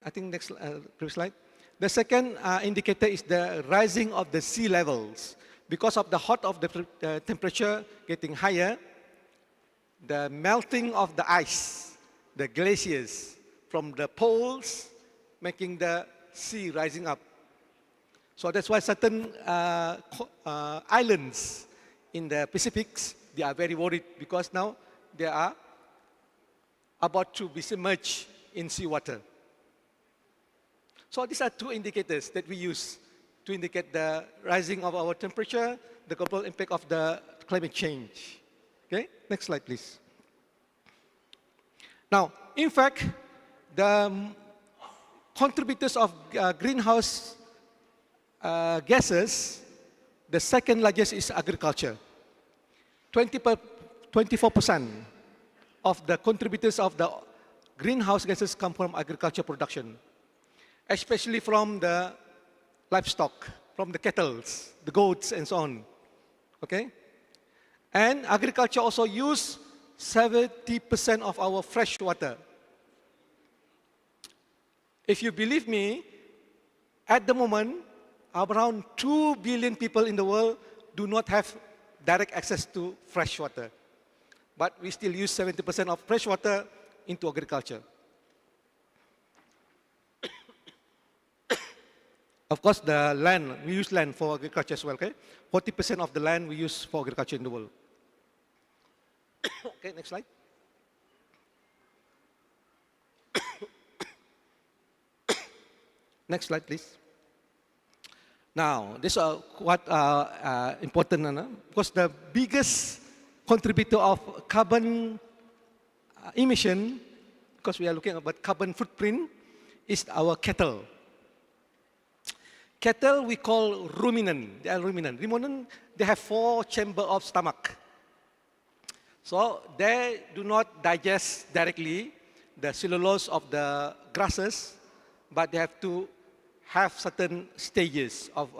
I think next previous slide. The second indicator is the rising of the sea levels. Because of the hot of the temperature getting higher, the melting of the ice, the glaciers from the poles, making the sea rising up. So that's why certain islands in the Pacifics, they are very worried because now they are about to be submerged in seawater. So these are two indicators that we use to indicate the rising of our temperature, the global impact of the climate change. Okay, next slide, please. Now, in fact, the contributors of greenhouse gases, the second largest is agriculture. 24% of the contributors of the greenhouse gases come from agriculture production, especially from the livestock, from the cattle, the goats, and so on. Okay? And agriculture also use 70% of our fresh water. If you believe me, at the moment, around 2 billion people in the world do not have direct access to fresh water. But we still use 70% of fresh water into agriculture. Of course, the land, we use land for agriculture as well, okay? 40% of the land we use for agriculture in the world. Okay, next slide. Next slide, please. Now, this is quite important, because the biggest contributor of carbon emission, because we are looking at carbon footprint, is our cattle. Cattle we call ruminant. They are ruminant. Ruminant, they have 4 chambers of stomach. So they do not digest directly the cellulose of the grasses, but they have to have certain stages of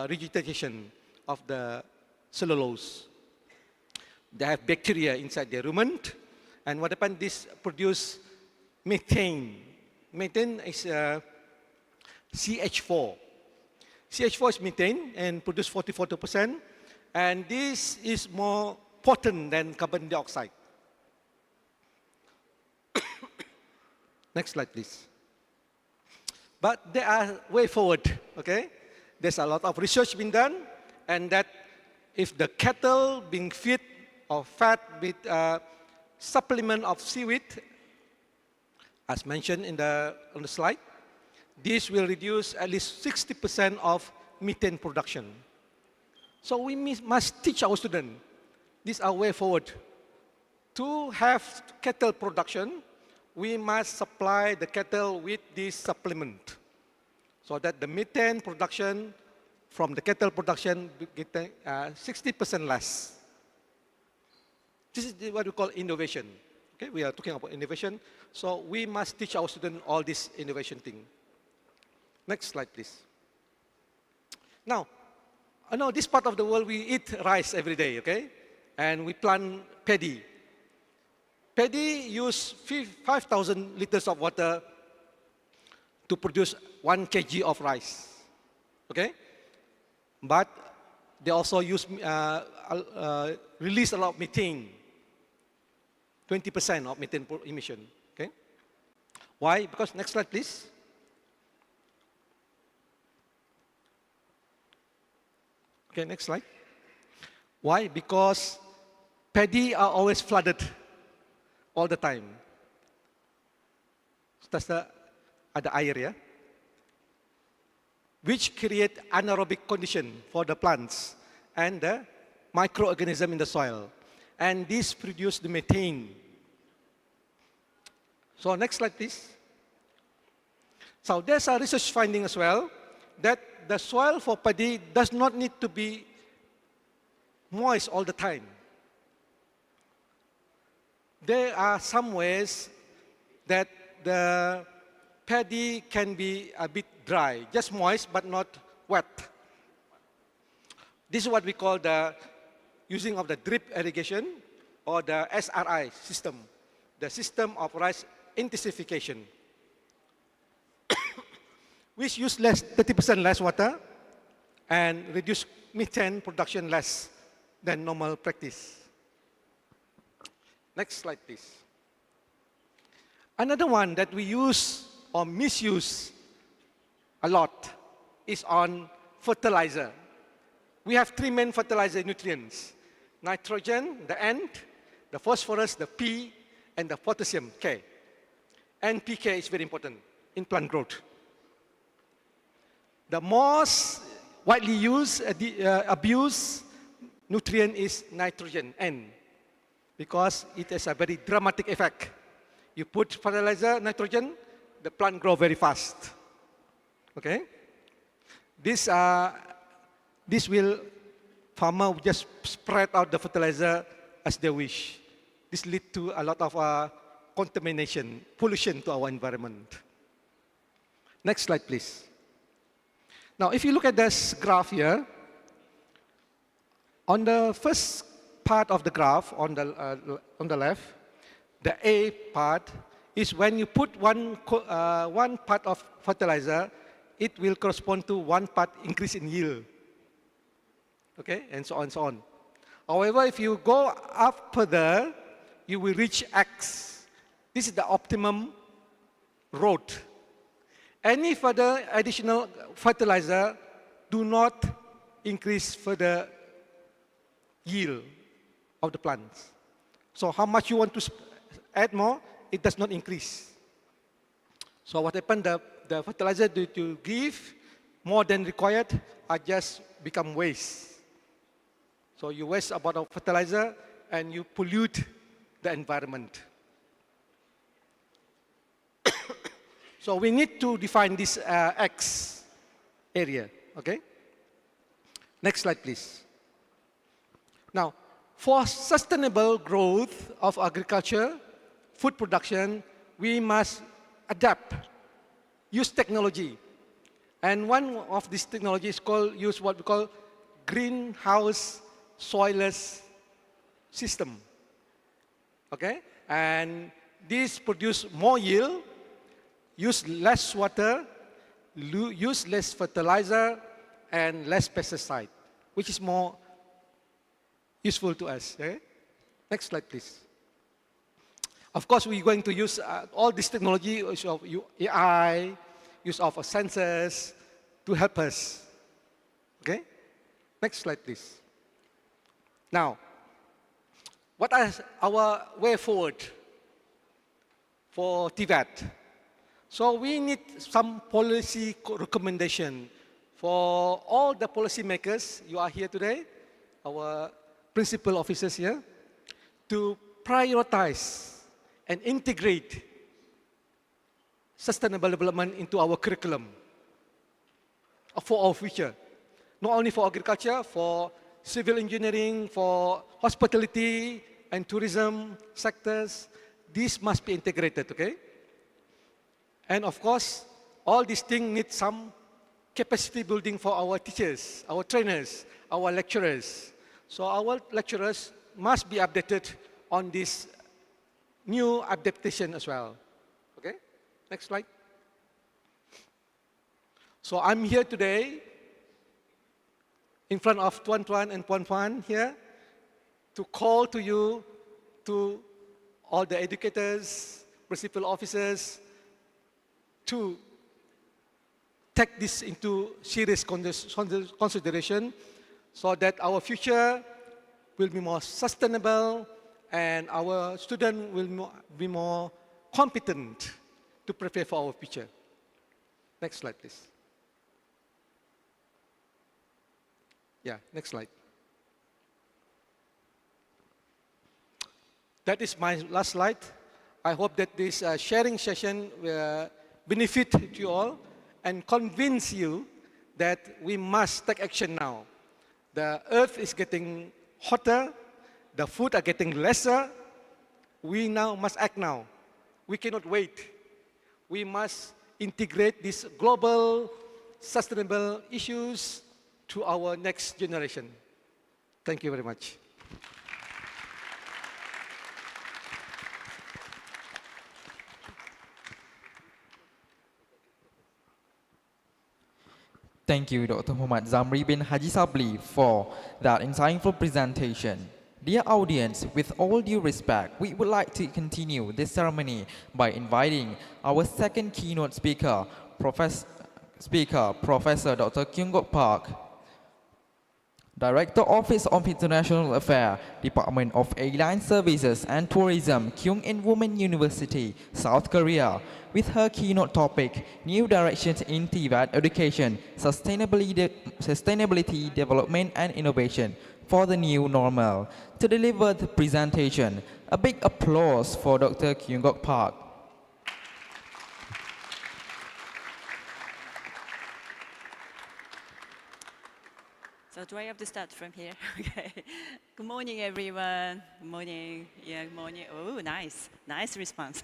regurgitation of the cellulose. They have bacteria inside the rumen, and what happens? This produce methane. Methane is CH4. CH4 is methane and produce 40%, and this is more potent than carbon dioxide. Next slide, please. But there are way forward, okay? There's a lot of research being done, and that if the cattle being fed or fed with supplement of seaweed, as mentioned on the slide, this will reduce at least 60% of methane production. So we must teach our students, this is our way forward. To have cattle production, we must supply the cattle with this supplement, so that the methane production from the cattle production get 60% less. This is what we call innovation. Okay, we are talking about innovation, so we must teach our students all this innovation thing. Next slide, please. Now, I know this part of the world we eat rice every day, okay, and we plant paddy. Paddy use 5,000 liters of water to produce 1 kg of rice, okay? But they also use, release a lot of methane, 20% of methane emission, okay? Why? Because, next slide, please. Okay, next slide. Why? Because paddy are always flooded all the time. Ada air ya, which create anaerobic condition for the plants and the microorganism in the soil, and this produce the methane. So next slide, please. So there's a research finding as well that the soil for paddy does not need to be moist all the time. There are some ways that the paddy can be a bit dry, just moist but not wet. This is what we call the using of the drip irrigation or the SRI system, the system of rice intensification, which use 30% less water and reduce methane production less than normal practice. Next slide, please. Another one that we use or misuse a lot is on fertilizer. We have 3 main fertilizer nutrients: nitrogen, the N, the phosphorus, the P, and the potassium, K. NPK is very important in plant growth. The most widely used, abused nutrient is nitrogen, N, because it has a very dramatic effect. You put fertilizer, nitrogen, the plant grow very fast. Okay? This will, farmer just spread out the fertilizer as they wish. This lead to a lot of contamination, pollution to our environment. Next slide, please. Now, if you look at this graph here, on the first part of the graph on the left, the A part is when you put one part of fertilizer, it will correspond to 1 part increase in yield. Okay, and so on and so on. However, if you go up further, you will reach X. This is the optimum road. Any further additional fertilizer do not increase further yield of the plants. So how much you want to add more, it does not increase. So what happened, the fertilizer that you give more than required are just become waste. So you waste a lot of fertilizer and you pollute the environment. So we need to define this X area, okay? Next slide, please. Now, for sustainable growth of agriculture, food production, we must adapt, use technology. And one of these technologies use what we call greenhouse soilless system, okay? And this produce more yield, use less water, use less fertilizer and less pesticide, which is more useful to us. Okay? Next slide, please. Of course, we're going to use all this technology, use of AI, use of sensors to help us. Okay? Next slide, please. Now, what is our way forward for TVET? So we need some policy recommendation for all the policymakers. You are here today, our principal officers here, to prioritize and integrate sustainable development into our curriculum for our future. Not only for agriculture, for civil engineering, for hospitality and tourism sectors, this must be integrated, okay? And of course, all these things need some capacity building for our teachers, our trainers, our lecturers. So our lecturers must be updated on this new adaptation as well. Okay, next slide. So I'm here today in front of Tuan Tuan and Puan Puan here to call to you, to all the educators, principal officers, to take this into serious consideration so that our future will be more sustainable and our students will be more competent to prepare for our future. Next slide, please. Yeah, next slide. That is my last slide. I hope that this sharing session will benefit to you all and convince you that we must take action now. The earth is getting hotter, the food are getting lesser. We now must act now. We cannot wait. We must integrate these global sustainable issues to our next generation. Thank you very much. Thank you, Dr. Muhammad Zamri bin Haji Sabli, for that insightful presentation. Dear audience, with all due respect, we would like to continue this ceremony by inviting our second keynote speaker, Professor Dr. Kyung Gok Park, Director Office of International Affairs, Department of Airline Services and Tourism, Kyung-In Women University, South Korea, with her keynote topic, New Directions in TVET Education, Sustainability, Development and Innovation for the New Normal. To deliver the presentation, a big applause for Dr. Kyung Gok Park. So do I have to start from here? Okay. Good morning, everyone. Good morning. Yeah, good morning. Oh, nice. Nice response.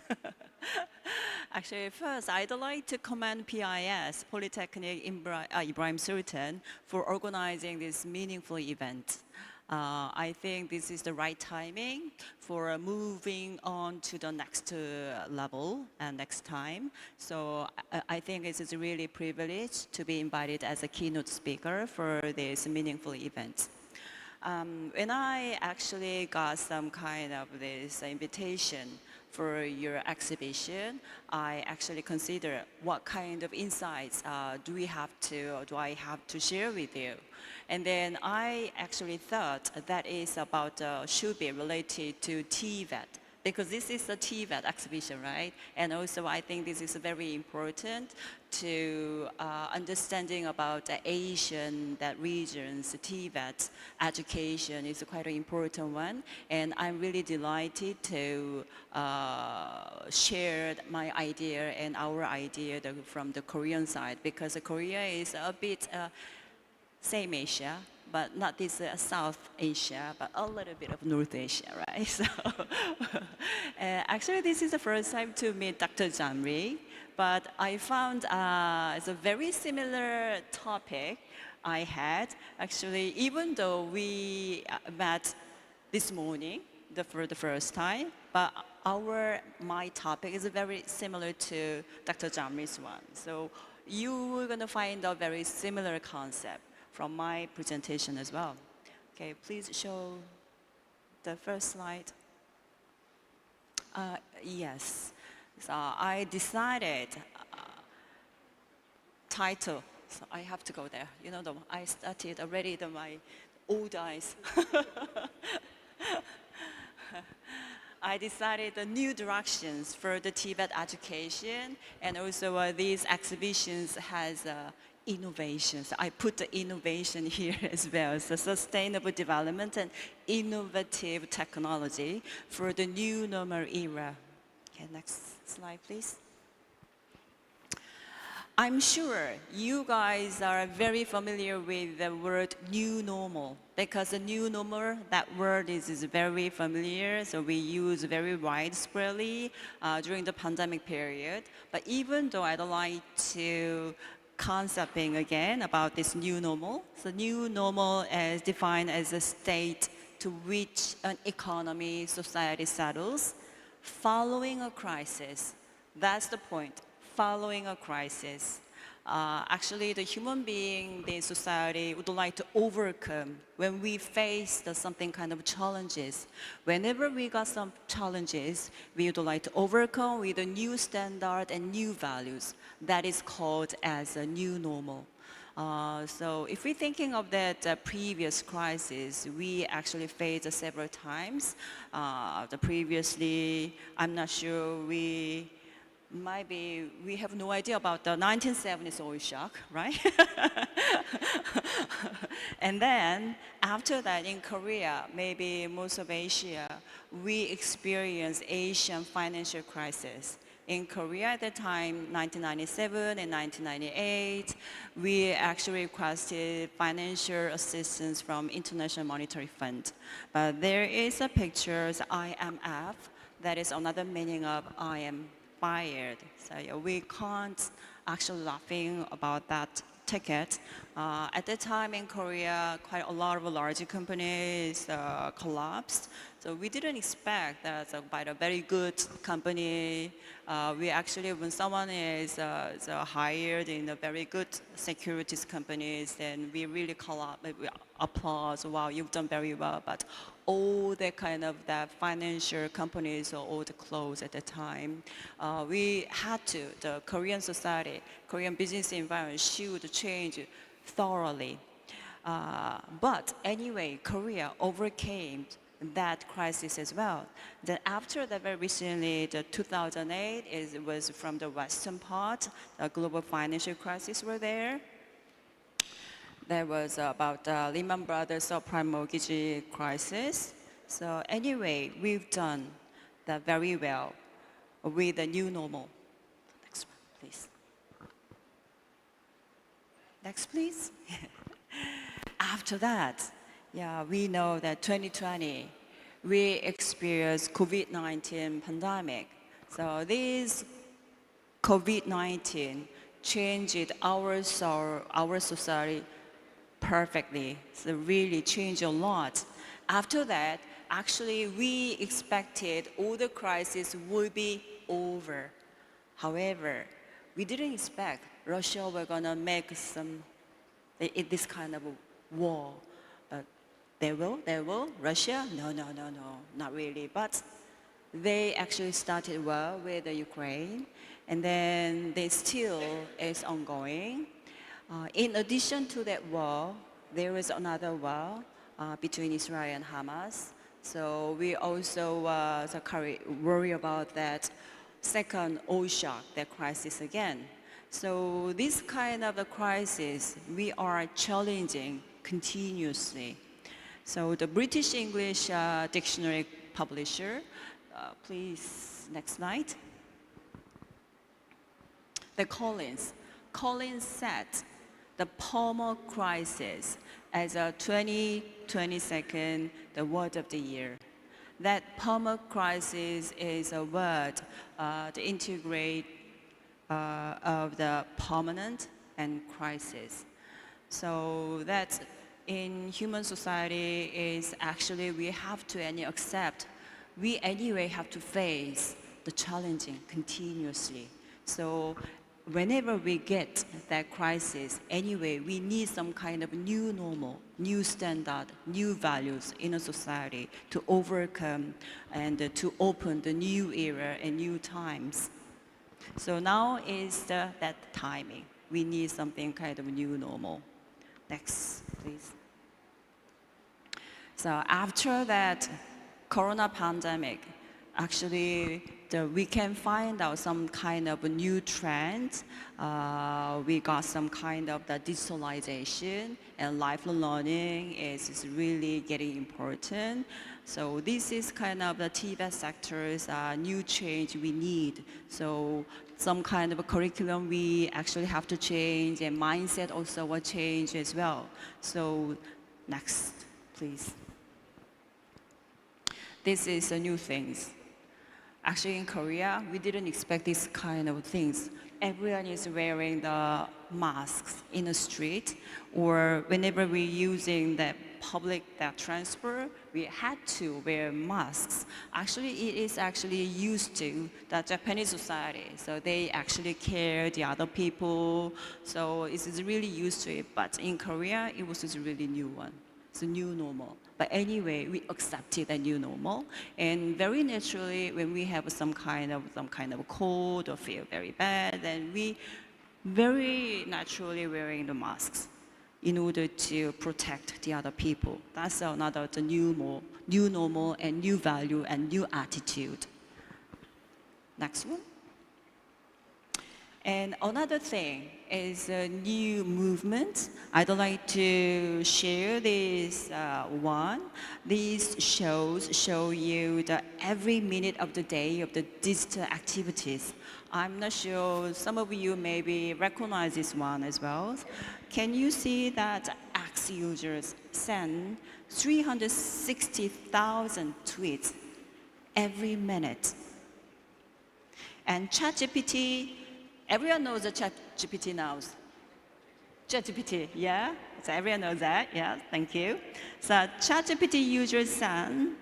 Actually, first, I'd like to commend PIS, Polytechnic Ibrahim Sultan, for organizing this meaningful event. I think this is the right timing for moving on to the next level and next time. So I think it is really a privilege to be invited as a keynote speaker for this meaningful event. When I actually got some kind of this invitation for your exhibition, I actually consider what kind of insights do I have to share with you. And then I actually thought that is about, should be related to TVET, because this is a TVET exhibition, right? And also I think this is very important to understanding about the Asian regions, TVET education is quite an important one. And I'm really delighted to share my idea and our idea from the Korean side, because Korea is a bit same Asia, but not this South Asia, but a little bit of North Asia, right? So actually, this is the first time to meet Dr. Jamri, but I found it's a very similar topic I had. Actually, even though we met this morning for the first time, but my topic is very similar to Dr. Jamri's one. So you're going to find a very similar concept from my presentation as well. Okay, please show the first slide. Yes, so I decided title, so I have to go there. You know, I started already my old eyes. I decided the new directions for the TVET education, and also these exhibitions has innovations. I put the innovation here as well, so sustainable development and innovative technology for the new normal era. Okay, next slide, please. I'm sure you guys are very familiar with the word new normal, because the new normal, that word is very familiar, so we use very widespreadly during the pandemic period. But even though I don't like to concepting again about this new normal, so new normal is defined as a state to which an economy, society settles following a crisis. That's the point. Following a crisis. Actually, the human being, the society would like to overcome when we face something kind of challenges. Whenever we got some challenges, we would like to overcome with a new standard and new values. That is called as a new normal. So if we're thinking of that previous crisis, we actually faced several times. Previously, I'm not sure maybe we have no idea about the 1970s oil shock, right? And then after that in Korea, maybe most of Asia, we experienced Asian financial crisis. In Korea at the time, 1997 and 1998, we actually requested financial assistance from International Monetary Fund. But there is a picture, the IMF, that is another meaning of I am fired. So yeah, we can't actually laughing about that ticket. At the time in Korea, quite a lot of large companies collapsed. So we didn't expect that by a very good company, we actually, when someone is hired in a very good securities companies, then we really we applause, wow, you've done very well. But all the kind of that financial companies are all closed at the time. We had to, the Korean society, Korean business environment should change thoroughly. But anyway, Korea overcame that crisis as well. Then after that, very recently, the 2008, it was from the western part, the global financial crisis were there. There was about Lehman Brothers subprime mortgage crisis. So anyway, we've done that very well with the new normal. Next one, please. Next, please. After that, yeah, we know that 2020, we experienced COVID-19 pandemic. So this COVID-19 changed our society perfectly. So really changed a lot. After that, actually, we expected all the crises would be over. However, we didn't expect Russia were gonna make this kind of a war. But they will, Russia? No, not really. But they actually started war with the Ukraine, and then they still is ongoing. In addition to that war, there is another war between Israel and Hamas. So we also worry about that second oil shock, that crisis again. So this kind of a crisis, we are challenging continuously. So the British English Dictionary publisher, please, next slide. The Collins said the Palmer crisis as a 2022 the word of the year. That Palmer crisis is a word to integrate of the permanent and crisis. So that in human society is actually we have to accept, we anyway have to face the challenging continuously. So whenever we get that crisis, anyway, we need some kind of new normal, new standard, new values in a society to overcome and to open the new era and new times. So now is that timing. We need something kind of new normal. Next, please. So after that corona pandemic, actually we can find out some kind of new trend. We got some kind of the digitalization, and lifelong learning is really getting important. So this is kind of the TVET sector's new change we need. So some kind of a curriculum we actually have to change, and mindset also will change as well. So next, please. This is a new things. Actually, in Korea, we didn't expect this kind of things. Everyone is wearing the masks in the street, or whenever we're using the public transport, we had to wear masks. Actually, it is actually used to the Japanese society, so they actually care the other people. So it's really used to it. But in Korea, it was just a really new one. It's a new normal. But anyway, we accepted a new normal, and very naturally, when we have some kind of cold or feel very bad, then we very naturally wearing the masks in order to protect the other people. That's another new normal and new value and new attitude. Next one. And another thing is a new movement. I'd like to share this one. These show you the every minute of the day of the digital activities. I'm not sure, some of you maybe recognize this one as well. Can you see that X users send 360,000 tweets every minute? And ChatGPT, everyone knows the ChatGPT now. ChatGPT, yeah? So everyone knows that, yeah, thank you. So ChatGPT users send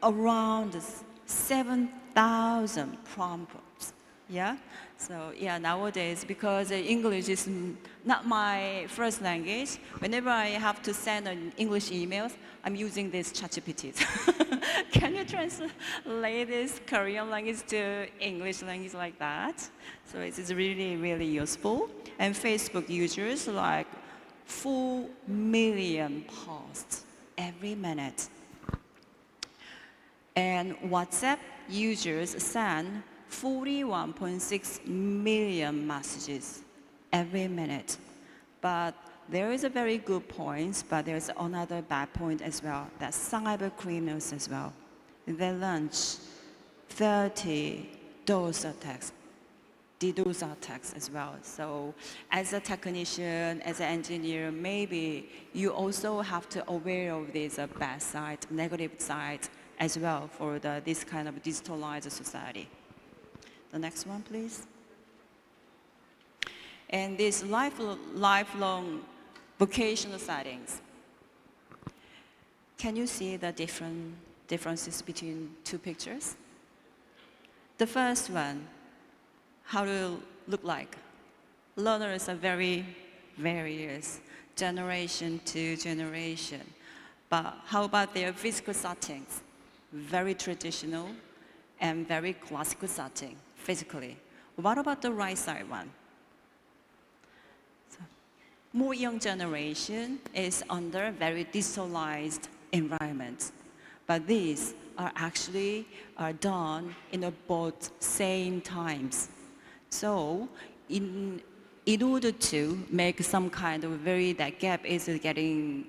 around 7,000 prompts, yeah? So yeah, nowadays, because English is not my first language, whenever I have to send an English emails, I'm using this ChatGPT. Can you translate this Korean language to English language like that? So it is really, really useful. And Facebook users like 4 million posts every minute. And WhatsApp users send 41.6 million messages every minute. But there is a very good point, but there's another bad point as well. That's cyber criminals as well. They launch 30 DDoS attacks as well. So as a technician, as an engineer, maybe you also have to aware of this bad side, negative side as well for this kind of digitalized society. The next one, please. And these lifelong vocational settings. Can you see the differences between two pictures? The first one, how to look like. Learners are very various, generation to generation. But how about their physical settings? Very traditional and very classical setting, physically. What about the right side one? More young generation is under very digitalized environment. But these are actually done in both same times. So in order to make some kind of that gap is getting,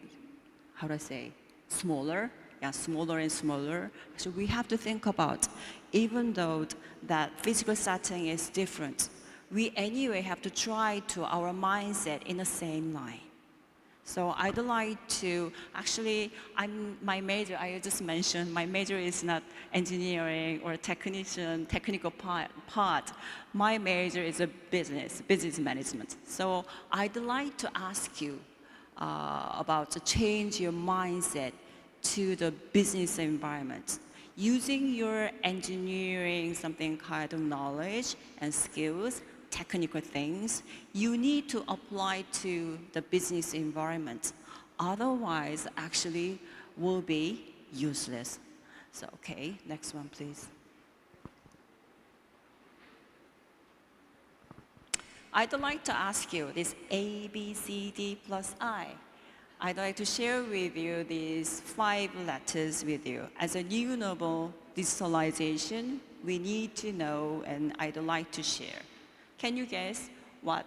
how do I say, smaller, yeah, smaller and smaller. So we have to think about, even though that physical setting is different, we anyway have to try to our mindset in the same line. So I'd like to, actually, my major, I just mentioned, my major is not engineering or technical part. My major is a business management. So I'd like to ask you about to change your mindset to the business environment. Using your engineering, something kind of knowledge and skills, technical things, you need to apply to the business environment. Otherwise, actually, will be useless. So, okay, next one, please. I'd like to ask you this A, B, C, D plus I. I'd like to share with you these 5 letters with you. As a new normal digitalization, we need to know, and I'd like to share. Can you guess what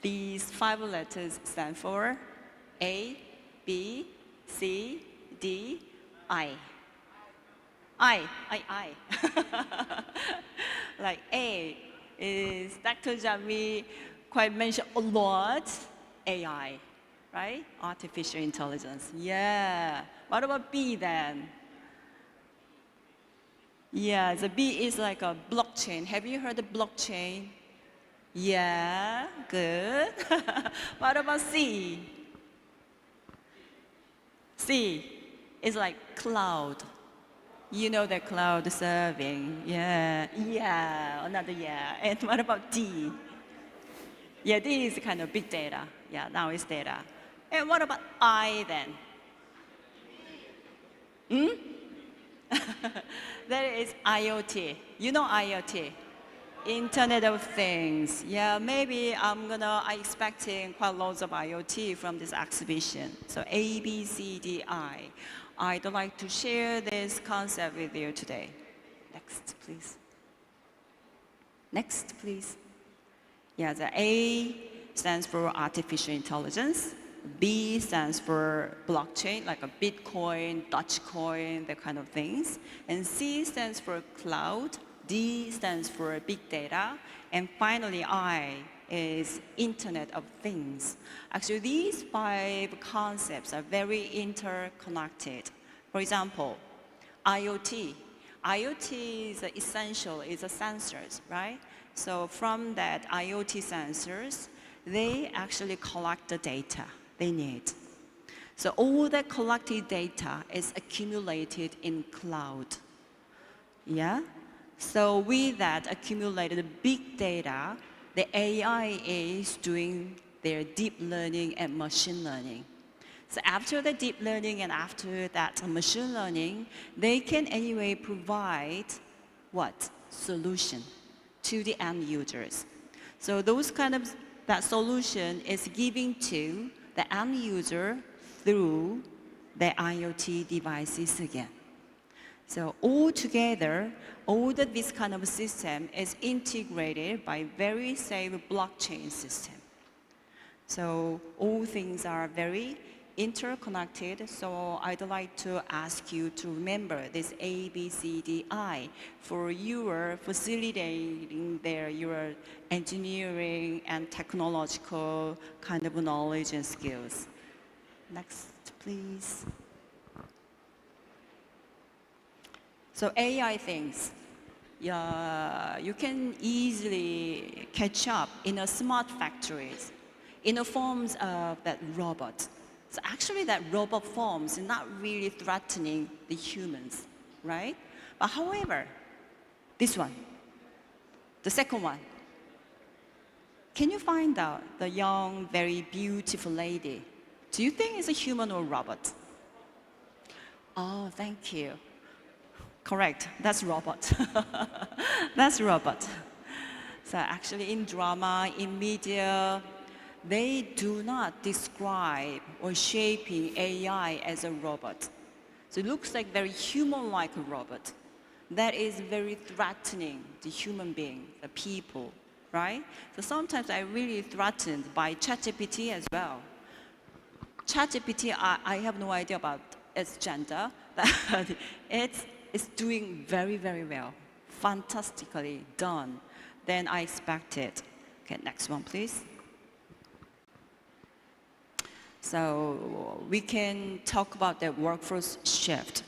these 5 letters stand for? A, B, C, D, I. I. Like A is Dr. Jami quite mentioned a lot, AI, right? Artificial intelligence, yeah. What about B then? Yeah, the B is like a blockchain. Have you heard of blockchain? Yeah, good. What about C? C is like cloud. You know the cloud serving. Yeah, another yeah. And what about D? Yeah, D is kind of big data. Yeah, now it's data. And what about I then? That is IoT. You know IoT? Internet of Things. Yeah, maybe I'm expecting quite lots of IoT from this exhibition. So A, B, C, D, I. I'd like to share this concept with you today. Next, please. Next, please. Yeah, the A stands for artificial intelligence. B stands for blockchain, like a Bitcoin, Dogecoin, that kind of things. And C stands for cloud. D stands for big data. And finally, I is Internet of Things. Actually, these 5 concepts are very interconnected. For example, IoT. IoT is essential, it's a sensors, right? So from that IoT sensors, they actually collect the data they need. So all that collected data is accumulated in cloud. Yeah? So with that accumulated big data, the AI is doing their deep learning and machine learning. So after the deep learning and after that machine learning, they can anyway provide what? Solution to the end users. So those kind of, that solution is given to the end user through the IoT devices again. So all together, all that this kind of system is integrated by very safe blockchain system. So all things are very interconnected. So I'd like to ask you to remember this A, B, C, D, I for your facilitating your engineering and technological kind of knowledge and skills. Next, please. So AI things, yeah, you can easily catch up in a smart factories in the forms of that robot. So actually that robot forms is not really threatening the humans, right? But however, this one, the second one, can you find out the young, very beautiful lady? Do you think it's a human or robot? Oh, thank you. Correct, that's robot. That's robot. So actually in drama, in media, they do not describe or shaping AI as a robot. So it looks like very human-like a robot. That is very threatening the human being, the people, right? So sometimes I'm really threatened by ChatGPT as well. ChatGPT, I have no idea about its gender, but it's doing very, very well, fantastically done than I expected. Okay, next one, please. So we can talk about the workforce shift.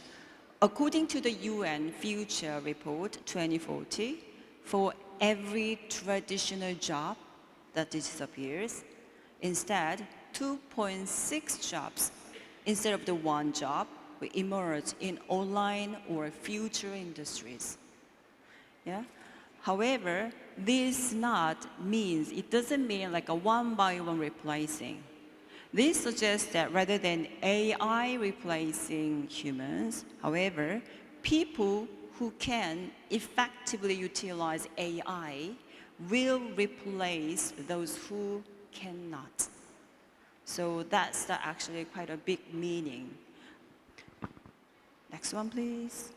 According to the UN Future Report 2040, for every traditional job that disappears, instead 2.6 jobs instead of the 1 job will emerge in online or future industries. Yeah? However, this not means, it doesn't mean like a one by one replacing. This suggests that rather than AI replacing humans, however, people who can effectively utilize AI will replace those who cannot. So that's actually quite a big meaning. Next one, please.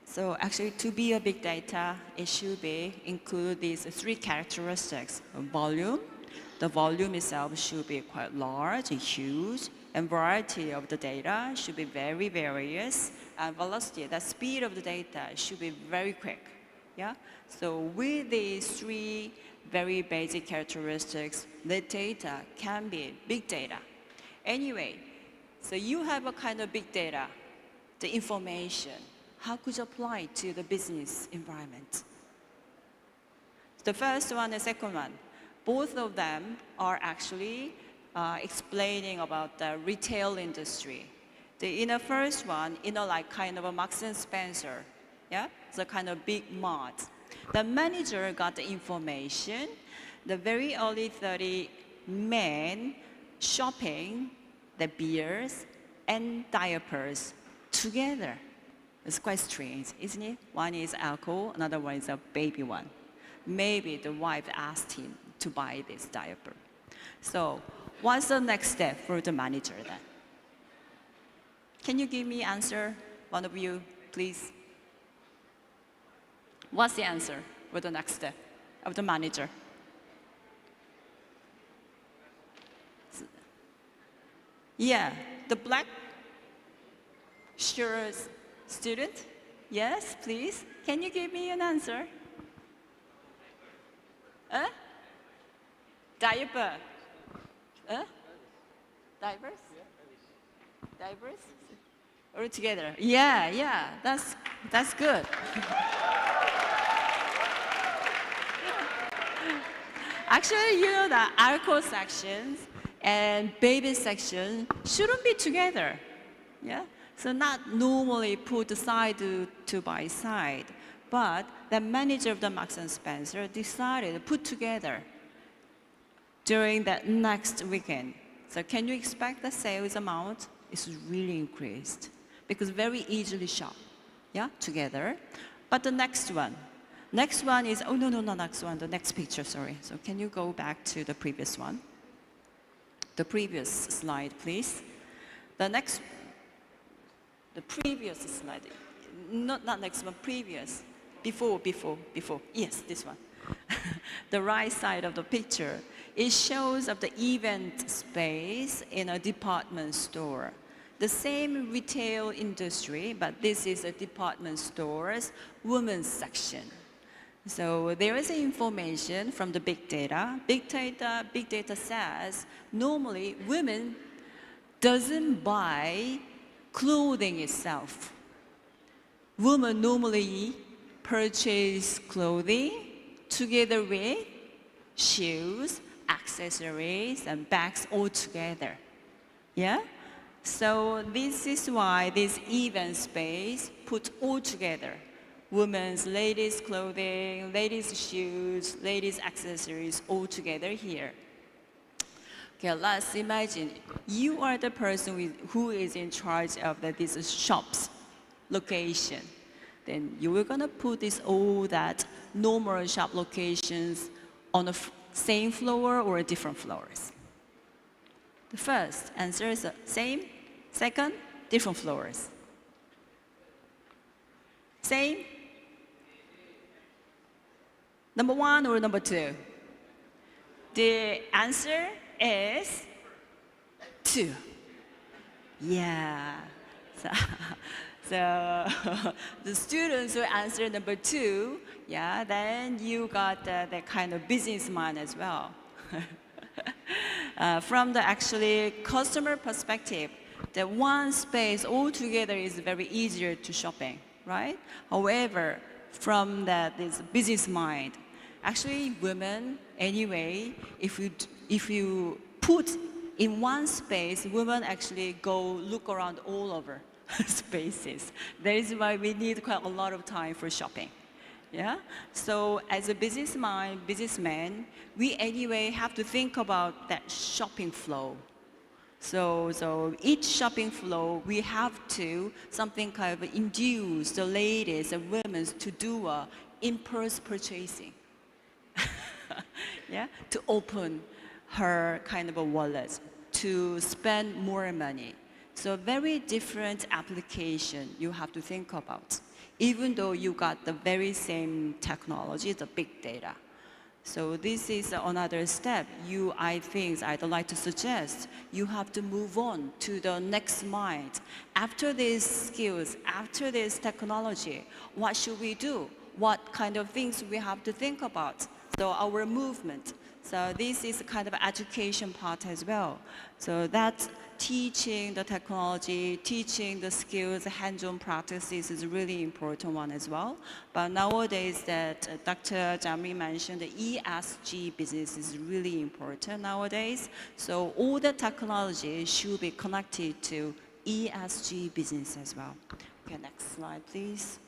So actually, to be a big data, it should include these three characteristics. Volume. The volume itself should be quite large and huge, and variety of the data should be very various, and velocity, the speed of the data should be very quick. Yeah? So with these three very basic characteristics, the data can be big data. Anyway, so you have a kind of big data, the information. How could you apply it to the business environment? The first one and the second one, both of them are actually explaining about the retail industry. In the first one, like kind of a Marks and Spencer, yeah? It's a kind of big mart. The manager got the information, the very early 30 men shopping the beers and diapers together. It's quite strange, isn't it? One is alcohol, another one is a baby one. Maybe the wife asked him to buy this diaper. So what's the next step for the manager then? Can you give me answer, one of you, please? What's the answer for the next step of the manager? Yeah, the black shirt student? Yes, please. Can you give me an answer? Diaper. Diapers? Diapers? All together. Yeah, that's good. Actually, the alcohol sections and baby section shouldn't be together. Yeah? So not normally put side to by side, but the manager of the Marks and Spencer decided to put together during that next weekend. So can you expect the sales amount is really increased because very easily shop, yeah, together. But the next one is, oh no, next one, the next picture, sorry. So can you go back to the previous one? The previous slide, please. The previous slide, not next one, previous, before. Yes, this one. The right side of the picture, it shows of the event space in a department store. The same retail industry, but this is a department store's women's section. So there is information from the big data. Big data says normally women doesn't buy clothing itself. Women normally purchase clothing together with shoes, accessories, and bags all together. Yeah? So this is why this event space put all together. Women's, ladies' clothing, ladies' shoes, ladies' accessories all together here. Okay, let's imagine you are the person who is in charge of this shop's location. Then you are gonna put all that normal shop locations on the same floor or different floors. The first answer is same. Second, different floors. Same. Number one or number two? The answer is 2. Yeah. So the students who answered number 2, yeah, then you got the kind of business mind as well. From the actually customer perspective, the one space altogether is very easier to shopping, right? However, from this business mind, actually women, anyway, if you put in one space, women actually go look around all over. spaces. That is why we need quite a lot of time for shopping. Yeah? So as a businessman, we anyway have to think about that shopping flow. So each shopping flow, we have to something kind of induce the ladies and women to do impulse purchasing. Yeah, to open her kind of a wallet, to spend more money. So very different application you have to think about, even though you got the very same technology, the big data. So this is another step I'd like to suggest. You have to move on to the next mind. After these skills, after this technology, what should we do? What kind of things we have to think about? So our movement. So this is kind of education part as well. So that's teaching the technology, teaching the skills, hands-on practices is a really important one as well. But nowadays that Dr. Jamri mentioned, the ESG business is really important nowadays. So all the technology should be connected to ESG business as well. Okay, next slide, please.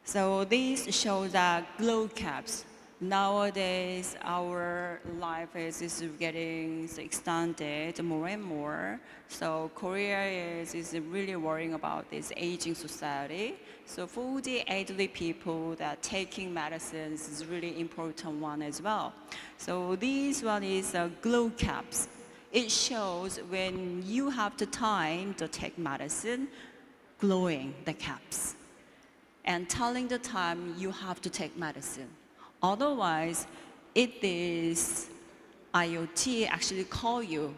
So this shows that glow caps. Nowadays, our life is getting extended more and more. So Korea is really worrying about this aging society. So for the elderly people, that taking medicines is really important one as well. So this one is glow caps. It shows when you have the time to take medicine, glowing the caps, and telling the time you have to take medicine. Otherwise, it is IoT actually call you.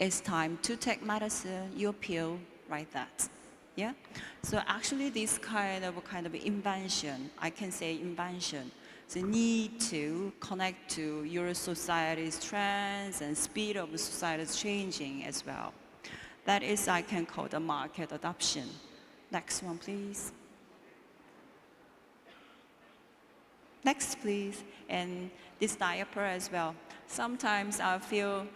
It's time to take medicine, your pill, right that. Yeah? So actually this kind of invention, I can say invention, the need to connect to your society's trends and speed of society's changing as well. That is, I can call the market adoption. Next one, please. Next, please. And this diaper as well. Sometimes I feel,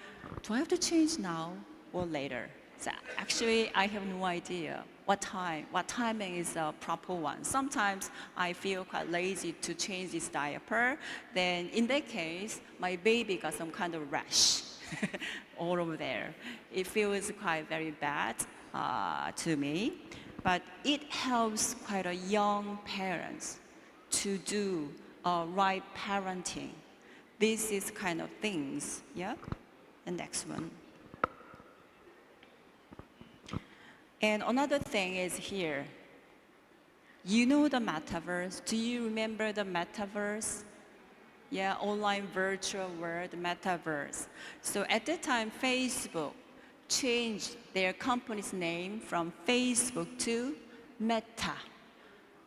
do I have to change now or later? So actually, I have no idea what timing is the proper one. Sometimes I feel quite lazy to change this diaper. Then in that case, my baby got some kind of rash all over there. It feels quite very bad to me. But it helps quite a young parents to do right parenting. This is kind of things, yeah? The next one. And another thing is here. You know the metaverse? Do you remember the metaverse? Yeah, online virtual world, metaverse. So at that time, Facebook changed their company's name from Facebook to Meta.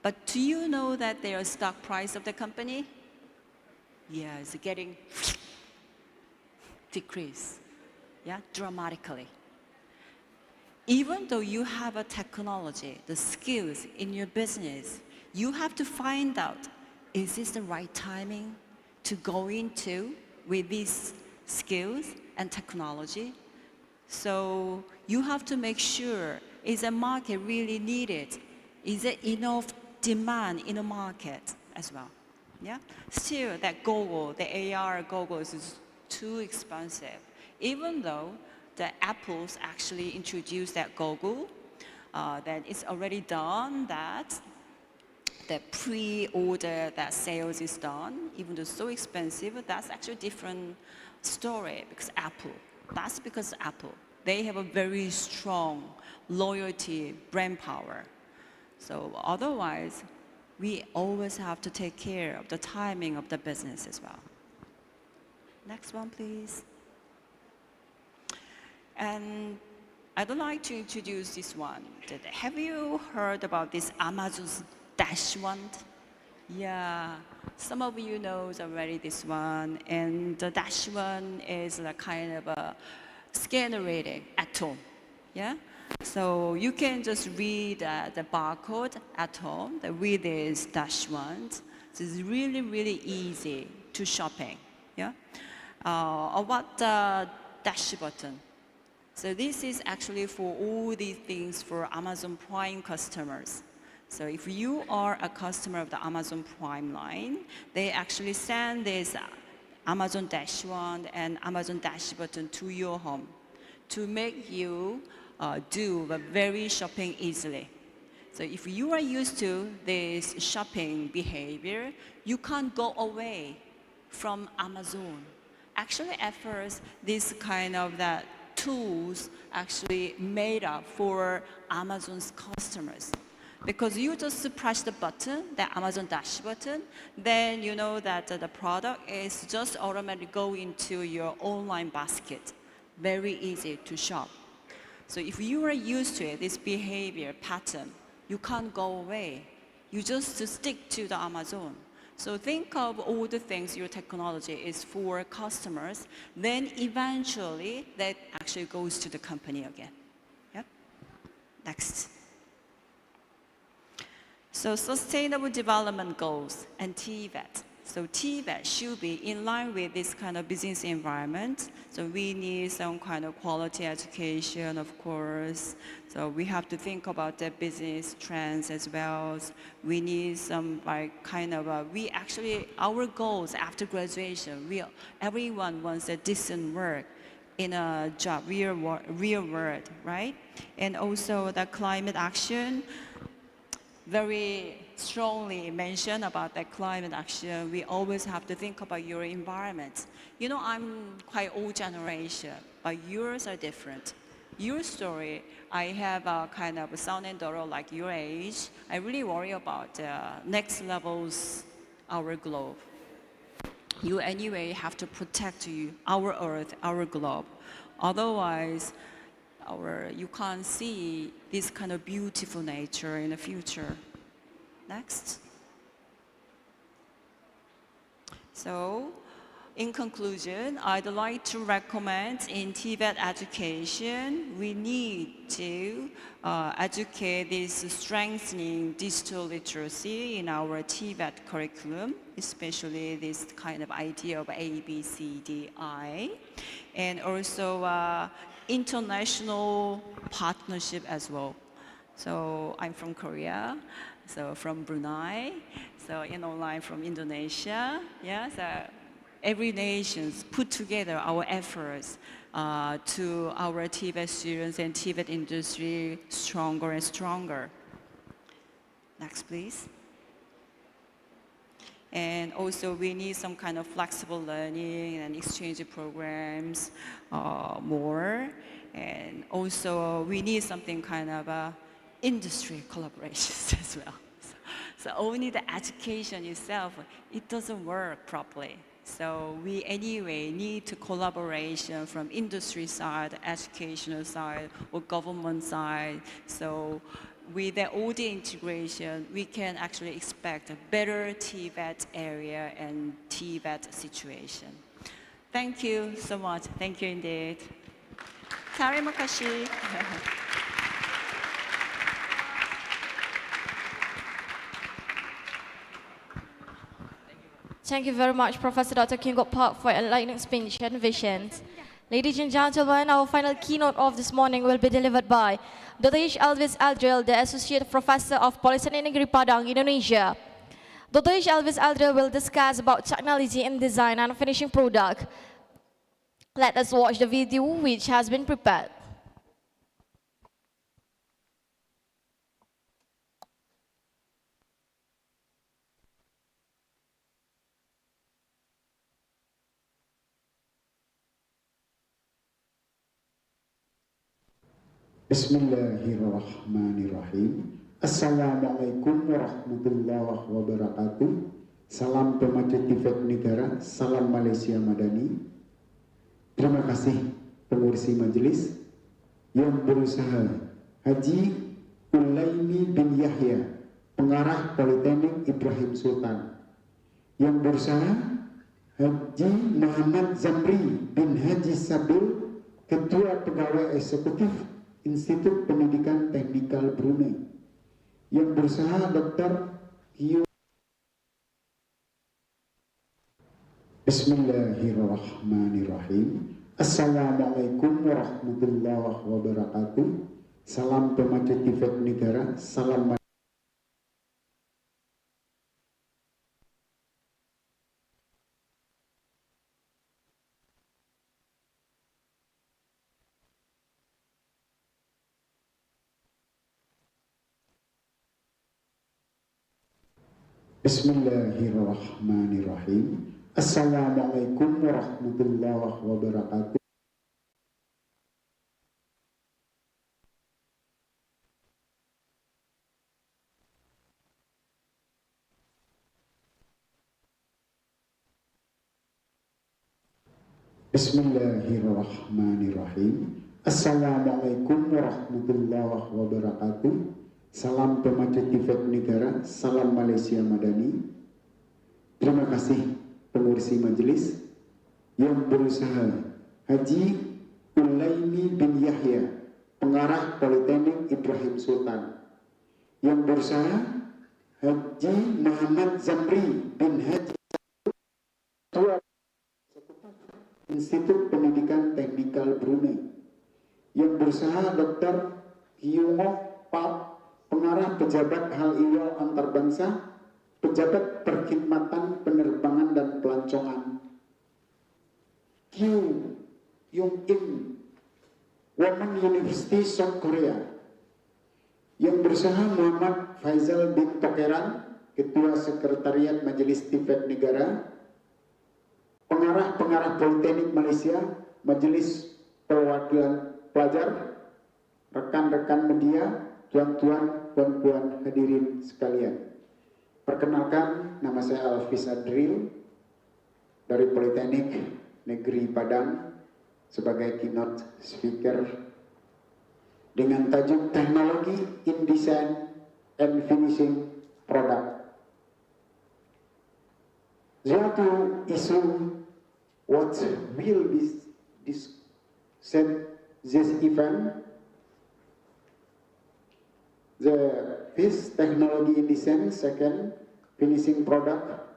But do you know that their stock price of the company? Yeah, it's getting decreased, yeah, dramatically. Even though you have a technology, the skills in your business, you have to find out, is this the right timing to go into with these skills and technology? So you have to make sure, is the market really needed? Is there enough demand in the market as well? Yeah. Still, that goggle, the AR goggles is too expensive. Even though the Apple's actually introduced that goggle, that it's already done, that the pre-order, that sales is done, even though it's so expensive, that's actually a different story because Apple. That's because Apple. They have a very strong loyalty, brand power. So otherwise, we always have to take care of the timing of the business as well. Next one, please. And I'd like to introduce this one. Have you heard about this Amazon's Dash one? Yeah, some of you know already this one. And the Dash one is a kind of a scanner reading at home. Yeah? So you can just read the barcode at home, with this Dash one. So it's really, really easy to shopping. Yeah? What the Dash button? So this is actually for all these things for Amazon Prime customers. So if you are a customer of the Amazon Prime line, they actually send this Amazon Dash 1 and Amazon Dash button to your home to make you do the very shopping easily. So if you are used to this shopping behavior, you can't go away from Amazon. Actually, at first, this kind of that tools actually made up for Amazon's customers. Because you just press the button, the Amazon Dash button, then you know that the product is just automatically go into your online basket. Very easy to shop. So if you are used to it, this behavior pattern, you can't go away. You just stick to the Amazon. So think of all the things your technology is for customers, then eventually that actually goes to the company again. Yep. Next. So sustainable development goals and TVET. So TVET should be in line with this kind of business environment. So we need some kind of quality education, of course. So we have to think about the business trends as well. We need some like kind of, our goals after graduation, everyone wants a decent work in a job, real world, right? And also the climate action, very strongly mention about that climate action. We always have to think about your environment. You know, I'm quite old generation, but yours are different. Your story, I have a kind of a son and daughter like your age. I really worry about next levels, our globe. You anyway have to protect our earth, our globe. Otherwise, you can't see this kind of beautiful nature in the future. Next. So, in conclusion, I'd like to recommend in TVET education, we need to educate this strengthening digital literacy in our TVET curriculum, especially this kind of idea of A, B, C, D, I, and also international partnership as well. So I'm from Korea, so from Brunei, so online from Indonesia. Yeah, so every nation put together our efforts to our TVET students and TVET industry stronger and stronger. Next, please. And also we need some kind of flexible learning and exchange programs more. And also we need something kind of industry collaborations as well. So only the education itself, it doesn't work properly. So we anyway need to collaboration from industry side, educational side, or government side. So with all the integration, we can actually expect a better TVET area and TVET situation. Thank you so much. Thank you indeed. Terima kasih. Thank you very much, Professor Dr. Kingo Park, for enlightening explanation and visions. Ladies and gentlemen, our final keynote of this morning will be delivered by Dr. Ish Elvis Aldril, the Associate Professor of Politeknik Negeri Padang, Indonesia. Dr. Ish Elvis Aldril will discuss about technology in design and finishing product. Let us watch the video which has been prepared. Bismillahirrahmanirrahim. Assalamualaikum warahmatullahi wabarakatuh. Salam pemacu TVET negara, salam Malaysia Madani. Terima kasih pengursi majelis yang berusaha. Haji Ulaimi bin Yahya, pengarah Politeknik Ibrahim Sultan. Yang berusaha Haji Muhammad Zamri bin Haji Sabil, Ketua Pegawai Eksekutif Institut Pendidikan Teknikal Brunei. Yang berusaha Dr. Hiu. Bismillahirrahmanirrahim. Assalamualaikum warahmatullahi wabarakatuh. Salam pemacu TVET negara. Salam. Bismillahirrahmanirrahim. Assalamualaikum warahmatullahi wabarakatuh. Bismillahirrahmanirrahim. Assalamualaikum warahmatullahi wabarakatuh. Salam pemacu TVET negara. Salam Malaysia Madani. Terima kasih pengurusi majelis yang berusaha. Haji Ulaimi bin Yahya, pengarah Politeknik Ibrahim Sultan. Yang berusaha Haji Muhammad Zamri bin Haji Institut Pendidikan Teknikal Brunei. Yang berusaha Dr. Hyungo Pak, pengarah pejabat hal ihwal antarbangsa, pejabat perkhidmatan penerbangan dan pelancongan. Q Yung In, Women University South Korea. Yang berusaha Muhammad Faisal bin Tokeran, Ketua Sekretariat Majelis TVET Negara, pengarah Politeknik Malaysia, Majelis Perwakilan Pelajar, rekan-rekan media, tuan-tuan, puan-puan hadirin sekalian. Perkenalkan, nama saya Alfis Adril dari Politeknik Negeri Padang sebagai keynote speaker dengan tajuk Teknologi in Design and Finishing Product. There to issue what will be this event. The first, technology in design. Second, finishing product.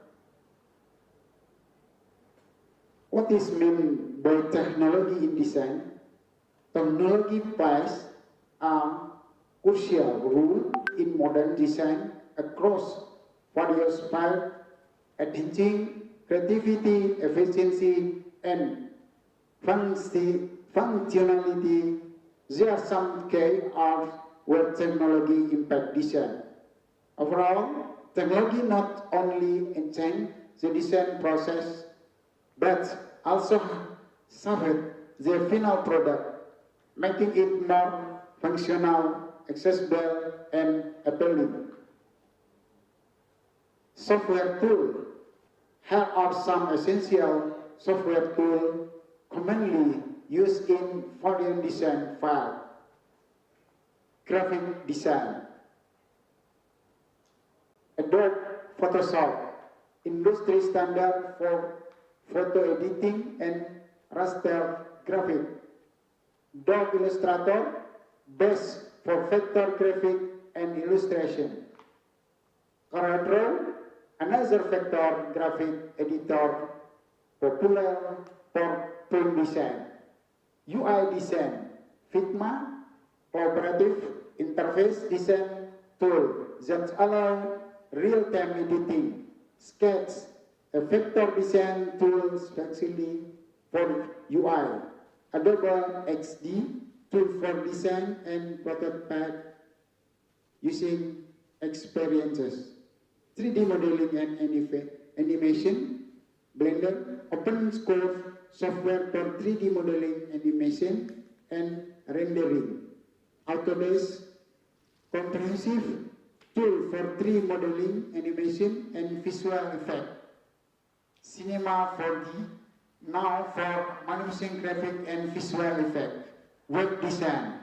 What is meant by technology in design? Technology plays a crucial role in modern design across various fields, enhancing creativity, efficiency, and functionality. There are some key areas where technology impact design. Overall, technology not only enhance the design process, but also serve the final product, making it more functional, accessible, and appealing. Software tools. Here are some essential software tools commonly used in foreign design field. Graphic design. Adobe Photoshop, industry standard for photo editing and raster graphic. Adobe Illustrator, best for vector graphic and illustration. CorelDRAW, another vector graphic editor popular for print design. UI design, Figma, cooperative interface design tool that allow real-time editing. Sketch, a vector design tool especially for UI. Adobe XD, tool for design and prototype using experiences. 3D modeling and animation. Blender, open source software for 3D modeling, animation, and rendering. Autodesk, comprehensive tool for 3D modeling, animation, and visual effect. Cinema 4D, now for manufacturing graphic and visual effect. Web design,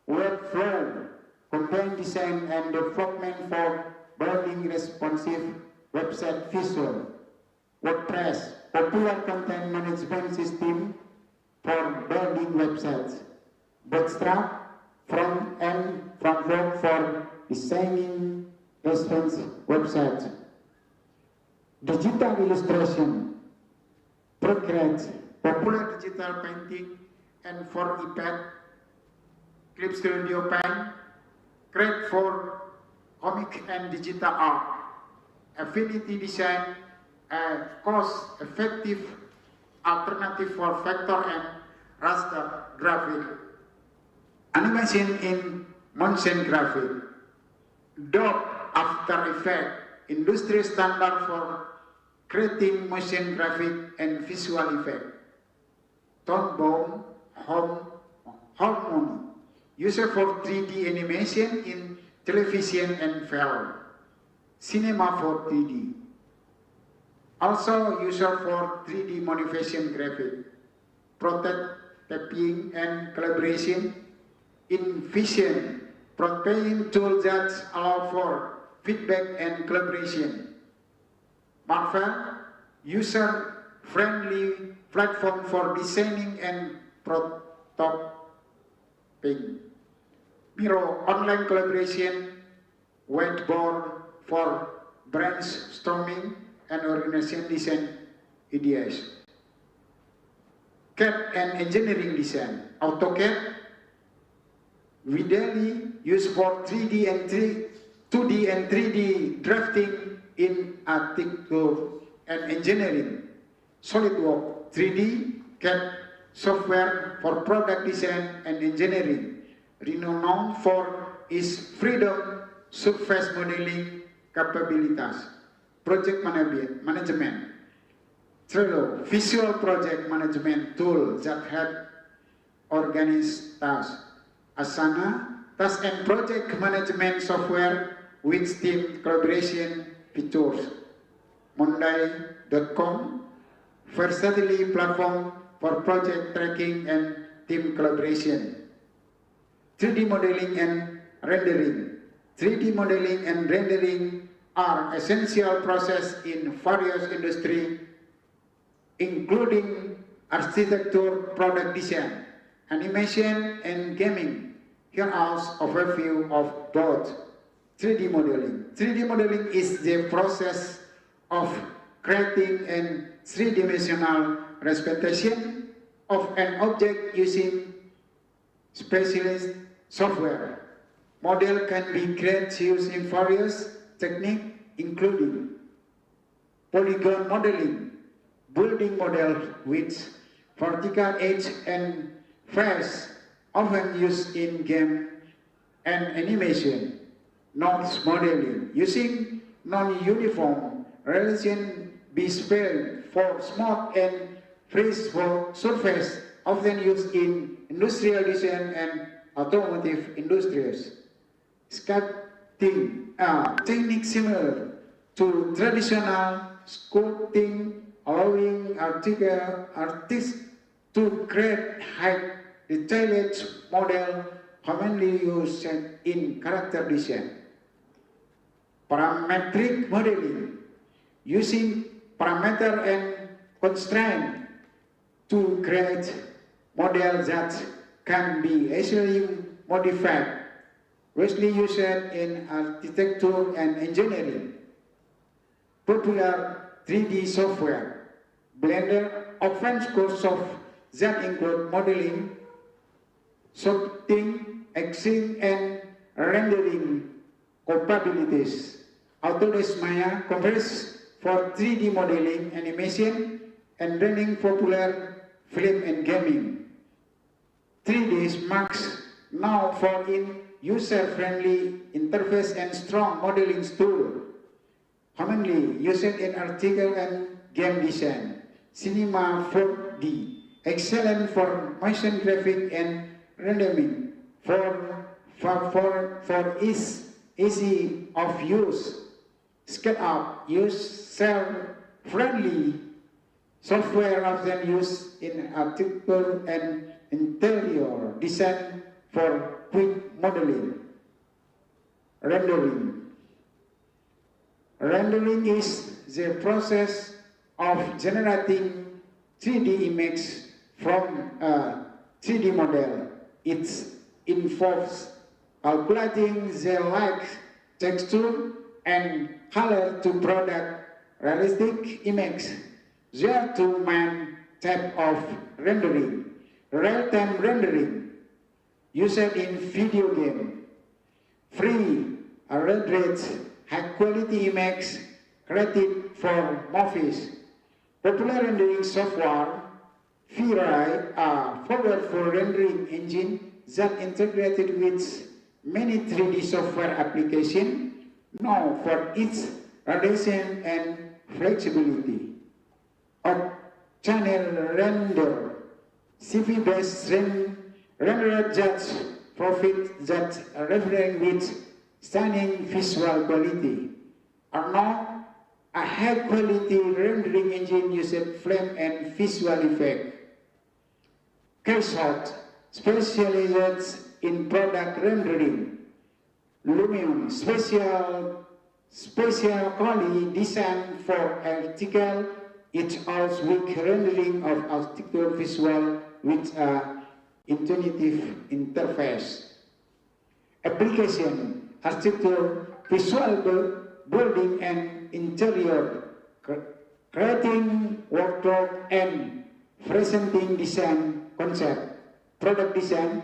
Webflow, content design and development for building responsive website visual. WordPress, popular content management system for building websites. Bootstrap, front-end framework for designing responsive websites. Digital illustration, Procreate, popular digital painting, and for iPad, Clip Studio Pen, great for comic and digital art. Affinity Design, a cost-effective alternative for vector and raster graphic. Animation in motion graphic. Adobe After Effects, industry standard for creating motion graphic and visual effect. Tone Bone Harmony, user for 3D animation in television and film. Cinema for 3D. Also user for 3D motivation graphic. Prototyping and collaboration. Envision, prototyping tools that allow for feedback and collaboration. Marvel, user-friendly platform for designing and prototyping. Miro, online collaboration, whiteboard for brainstorming and organization design ideas. CAD and engineering design. AutoCAD, Vidali, used for 2D and 3D drafting in architecture and engineering. SolidWorks 3D CAD software for product design and engineering, renowned for its freedom surface modeling capabilities. Project management. Trello, visual project management tool that help organize tasks. Asana, task and project management software with team collaboration features. Monday.com, versatility platform for project tracking and team collaboration. 3D modeling and rendering. 3D modeling and rendering are essential process in various industries, including architecture, product design, animation, and gaming. Here are overview of both 3D modeling. 3D modeling is the process of creating a three-dimensional representation of an object using specialist software. Model can be created using various techniques, including polygon modeling, building model with vertical edge and face, often used in game and animation. Nodes modeling, using non-uniform relation B-spell for smooth and free surface, often used in industrial design and automotive industries. Sculpting, a technique similar to traditional sculpting, allowing artists to create high detailed model commonly used in character design. Parametric modeling, using parameter and constraint to create models that can be easily modified, widely used in architecture and engineering. Popular 3D software, Blender offers courses that include modeling, sculpting, etching, and rendering capabilities. Autodesk Maya covers for 3D modeling, animation, and rendering popular film and gaming. 3D Max now for in user-friendly interface and strong modeling tool, commonly used in article and game design. Cinema 4D, excellent for motion graphic and rendering, for easy of use. SketchUp, user-friendly software often used in architecture and interior design for quick modeling. Rendering. Rendering is the process of generating 3D image from a 3D model. It involves calculating the light, texture, and color to produce realistic image. There are two main type of rendering, real-time rendering, used in video game, free, rendered, high-quality images created for movies, popular rendering software, VRI, a powerful rendering engine that integrated with many 3D software applications, known for its radiation and flexibility. Channel render, CV-based renderer that profit that rendering with stunning visual quality. Are now a high-quality rendering engine using flame and visual effect. Kershot specializes in product rendering. Lumion specially designed for article. It allows weak rendering of article visual with a intuitive interface. Application, article, visual building and interior, creating wardrobe and presenting design concept, product design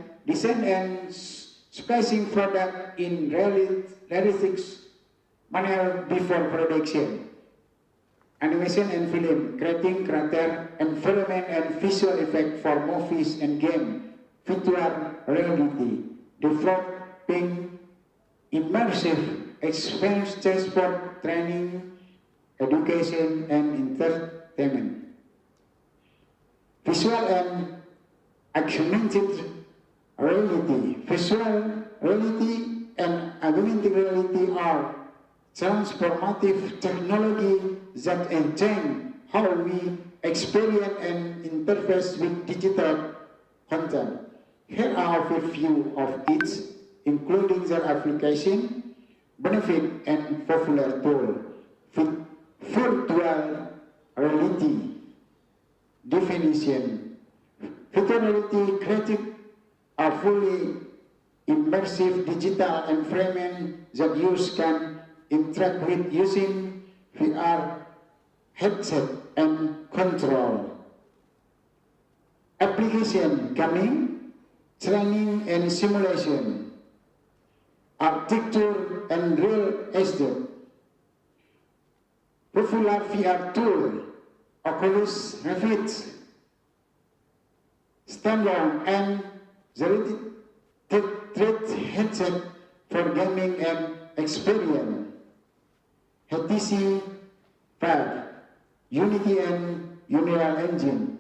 and spacing product in realistic manner before production. Animation and film, creating character, environment and visual effect for movies and game, virtual reality, developing immersive experiences for training, education and entertainment. Visual and augmented reality. Visual reality and augmented reality are transformative technology that enhance how we experience and interface with digital content. Here are a few of it, including their application, benefit, and popular tool. Virtual reality definition. Virtual reality created a fully immersive digital environment that users can interact with using VR headset and control. Application gaming, training and simulation, architecture and real estate. Popular VR tool, Oculus Rift, standalone and thread headset for gaming and experience. HTC Vive, Unity and Unreal Engine.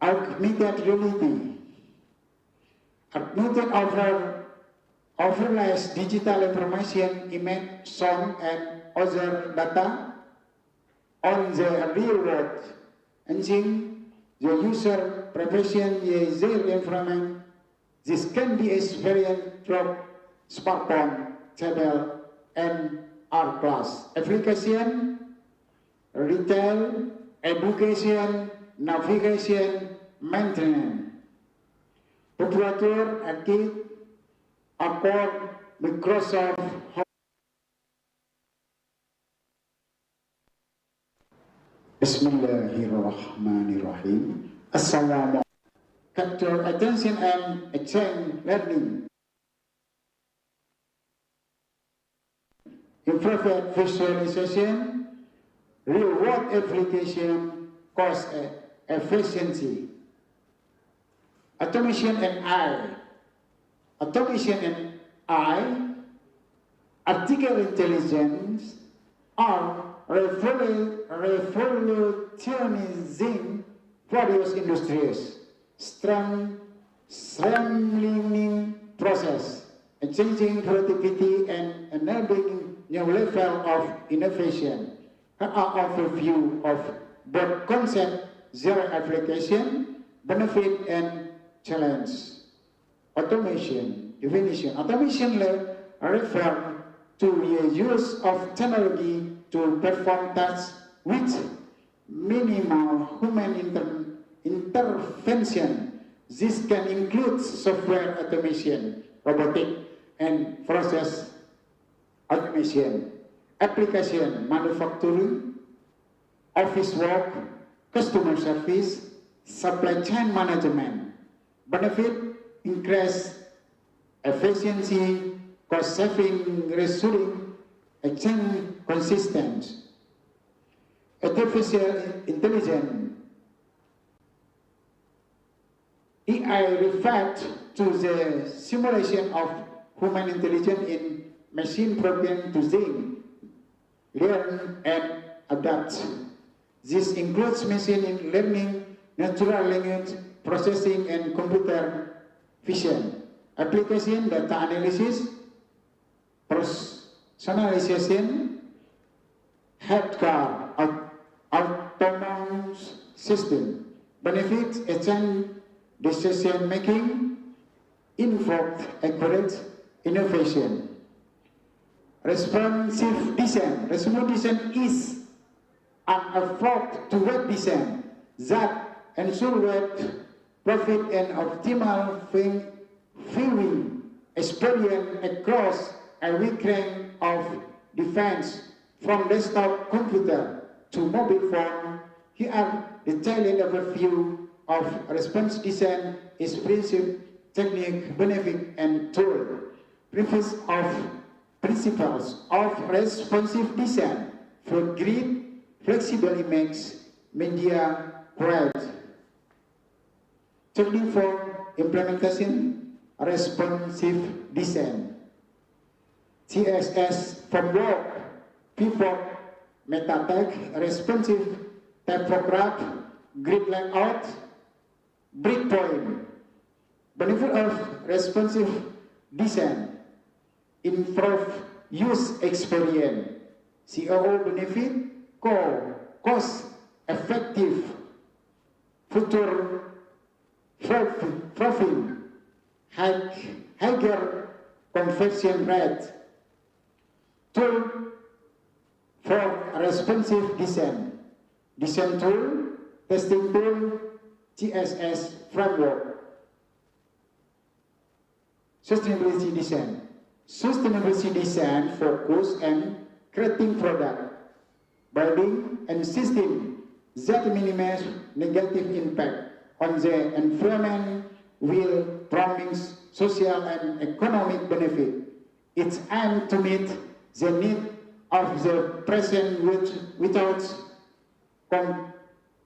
Augmented reality. Augmented overlays digital information, image, sound, and other data on the real world, enhancing the user preference in their environment. This can be experienced from smartphone, tablet, and art class. Application, retail, education, navigation, maintenance. Operator, arcade, Accord, Microsoft. Bismillahirrahmanirrahim. Assalamualaikum. Capture attention and exchange learning. Improved visualization, real-world application, cost efficiency. Automation and artificial intelligence are revolutionizing various industries, streamlining process, changing productivity and enabling new level of innovation. An overview of both concept, their application, benefit and challenge. Automation definition. Automation refers to the use of technology to perform tasks with minimal human intervention. This can include software automation, robotic, and process automation. Application, manufacturing, office work, customer service, supply chain management. Benefit: increase efficiency, cost saving, reducing exchange consistent. Artificial intelligence. AI refers to the simulation of human intelligence in machine programmed to think, learn, and adapt. This includes machine learning, natural language processing, and computer vision. Application: data analysis, personalization, healthcare, autonomous system. Benefits: agent decision making, informed, accurate innovation. Responsive design. Responsive design is an effort to web design that ensure web profit and optimal viewing experience across a wide range of devices, from desktop computer to mobile phone. Here are the detailed overview of response design: is principle, technique, benefit, and tool. Principles of responsive design for grid, flexible image, media quality. Technique for implementation: responsive design. CSS framework: pivot, meta tag, responsive typograph, grid layout, breakpoint. Benefit of responsive design: improve use experience. COO benefit: cost effective, future profit, higher conversion rate. Tool for responsive design: design tool, testing tool, CSS framework. Sustainability design. Sustainability design focus on creating product, building, and system that minimize negative impact on the environment while promoting social and economic benefit. It's aimed to meet the need of the present without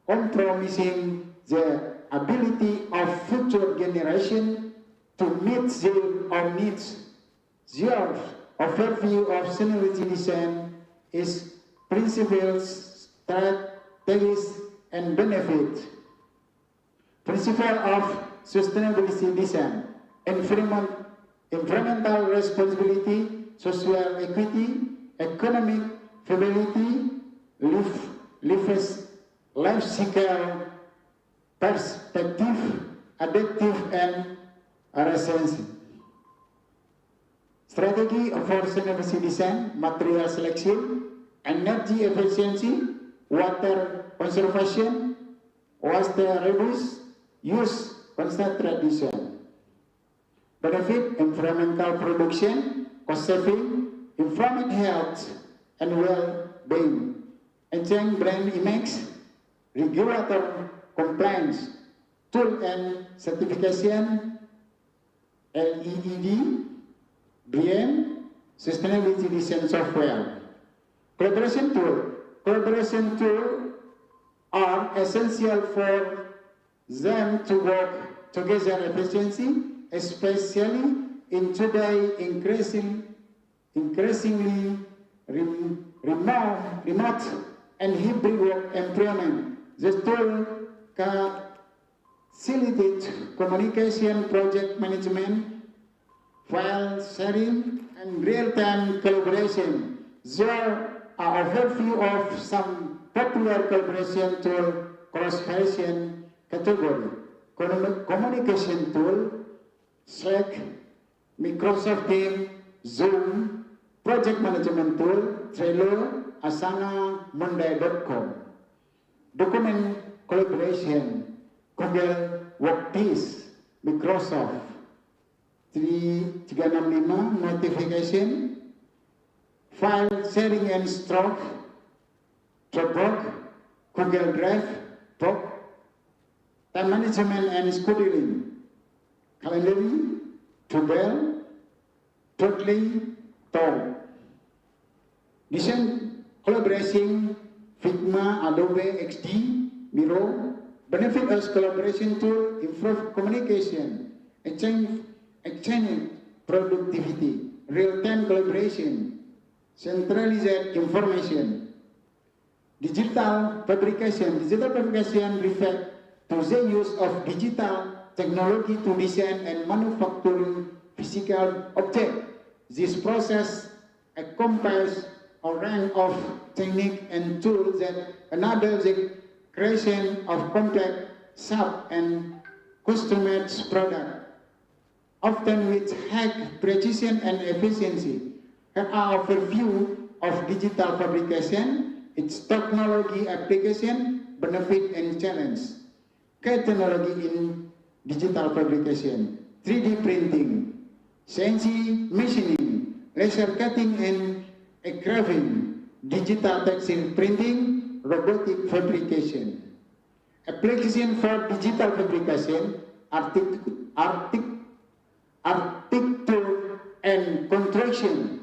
compromising the ability of future generations to meet their own needs. The overview of sustainability design is principles, strategies, and benefit. Principle of sustainability design: environmental responsibility, social equity, economic viability, life cycle perspective, adaptive, and resilience. Strategy for sustainability design: material selection, energy efficiency, water conservation, water reduce, use constant tradition. Benefit: environmental production, cost saving, environment health, and well-being. Enhancing brand image, regulator compliance, tool and certification, LED, BM, sustainability design software. Collaboration tool. Collaboration tools are essential for them to work together efficiently, especially in today's increasingly remote and hybrid work environment. This tool can facilitate communication, project management, file sharing, and real-time collaboration. There are overview of some popular collaboration tool cross-function category. Communication tool: Slack, Microsoft Teams, Zoom. Project management tool: Trello, Asana, Monday.com. Document collaboration: Google Workspace, Microsoft 365 notification. File sharing and stock: Dropbox, Google Drive, Book, time management and scheduling, Calendly, Tubel, Totally, Tor. Design collaboration, Figma, Adobe XD, Miro, benefit as collaboration tool, improve communication, exchange productivity, real-time collaboration, centralized information. Digital fabrication refers to the use of digital technology to design and manufacture physical objects. This process encompasses a range of techniques and tools that enable the creation of complex, sharp, and customized products, often with high precision and efficiency. Here are overview of digital fabrication, its technology application, benefit and challenge. Key technology in digital fabrication: 3D printing, CNC machining, laser cutting and engraving, digital textile printing, robotic fabrication. Application for digital fabrication, architecture and construction,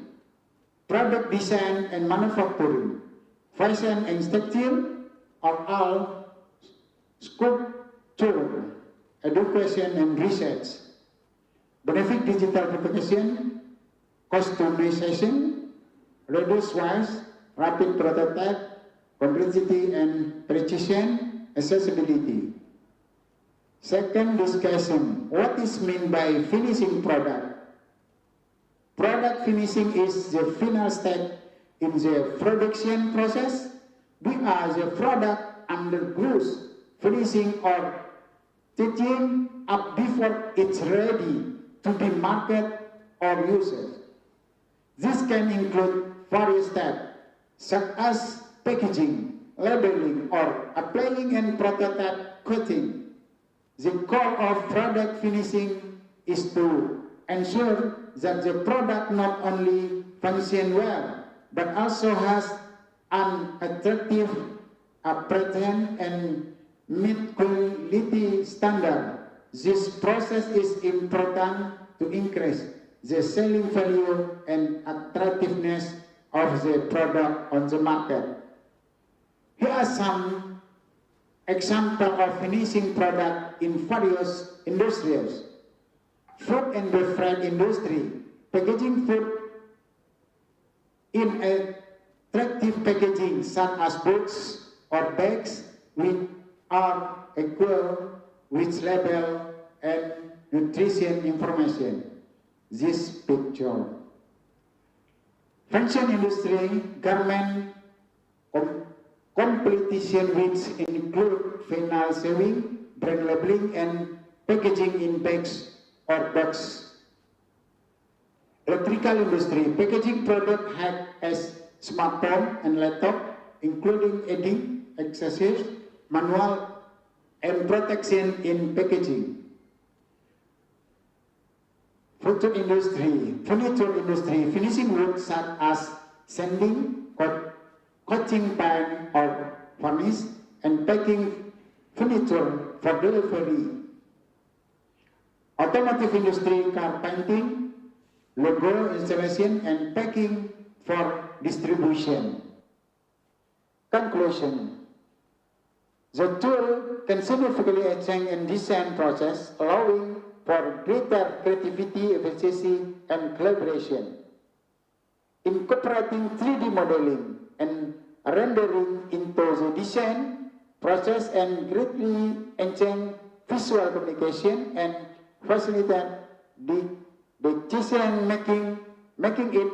product design and manufacturing, fashion and textile are all sculpture, education and research. Benefit digital fabrication, customization, reduce waste, rapid prototype, complexity and precision, accessibility. Second discussion, what is meant by finishing product? Product finishing is the final step in the production process. We are the product undergoes finishing or touching up before it's ready to be marketed or used. This can include various steps, such as packaging, labeling, or applying and prototype coating. The goal of product finishing is to ensure that the product not only functions well, but also has an attractive appearance and meet quality standard. This process is important to increase the selling value and attractiveness of the product on the market. Here are some examples of finishing product in various industries. Food and beverage industry, packaging food in attractive packaging such as books or bags which are equipped with label and nutrition information. This picture. Fashion industry, garment competition which include vinyl sewing, brand labeling, and packaging in bags or box. Electrical industry, packaging product as smartphone and laptop, including adding accessories, manual, and protection in packaging. Furniture industry, finishing wood such as sanding, coating paint or varnish, and packing furniture for delivery. Automotive industry, car painting, logo installation, and packing for distribution. Conclusion. The tool can significantly change and design process, allowing for greater creativity, efficiency, and collaboration. Incorporating 3D modeling and rendering into the design process and greatly enhance visual communication and facilitate the decision making, making it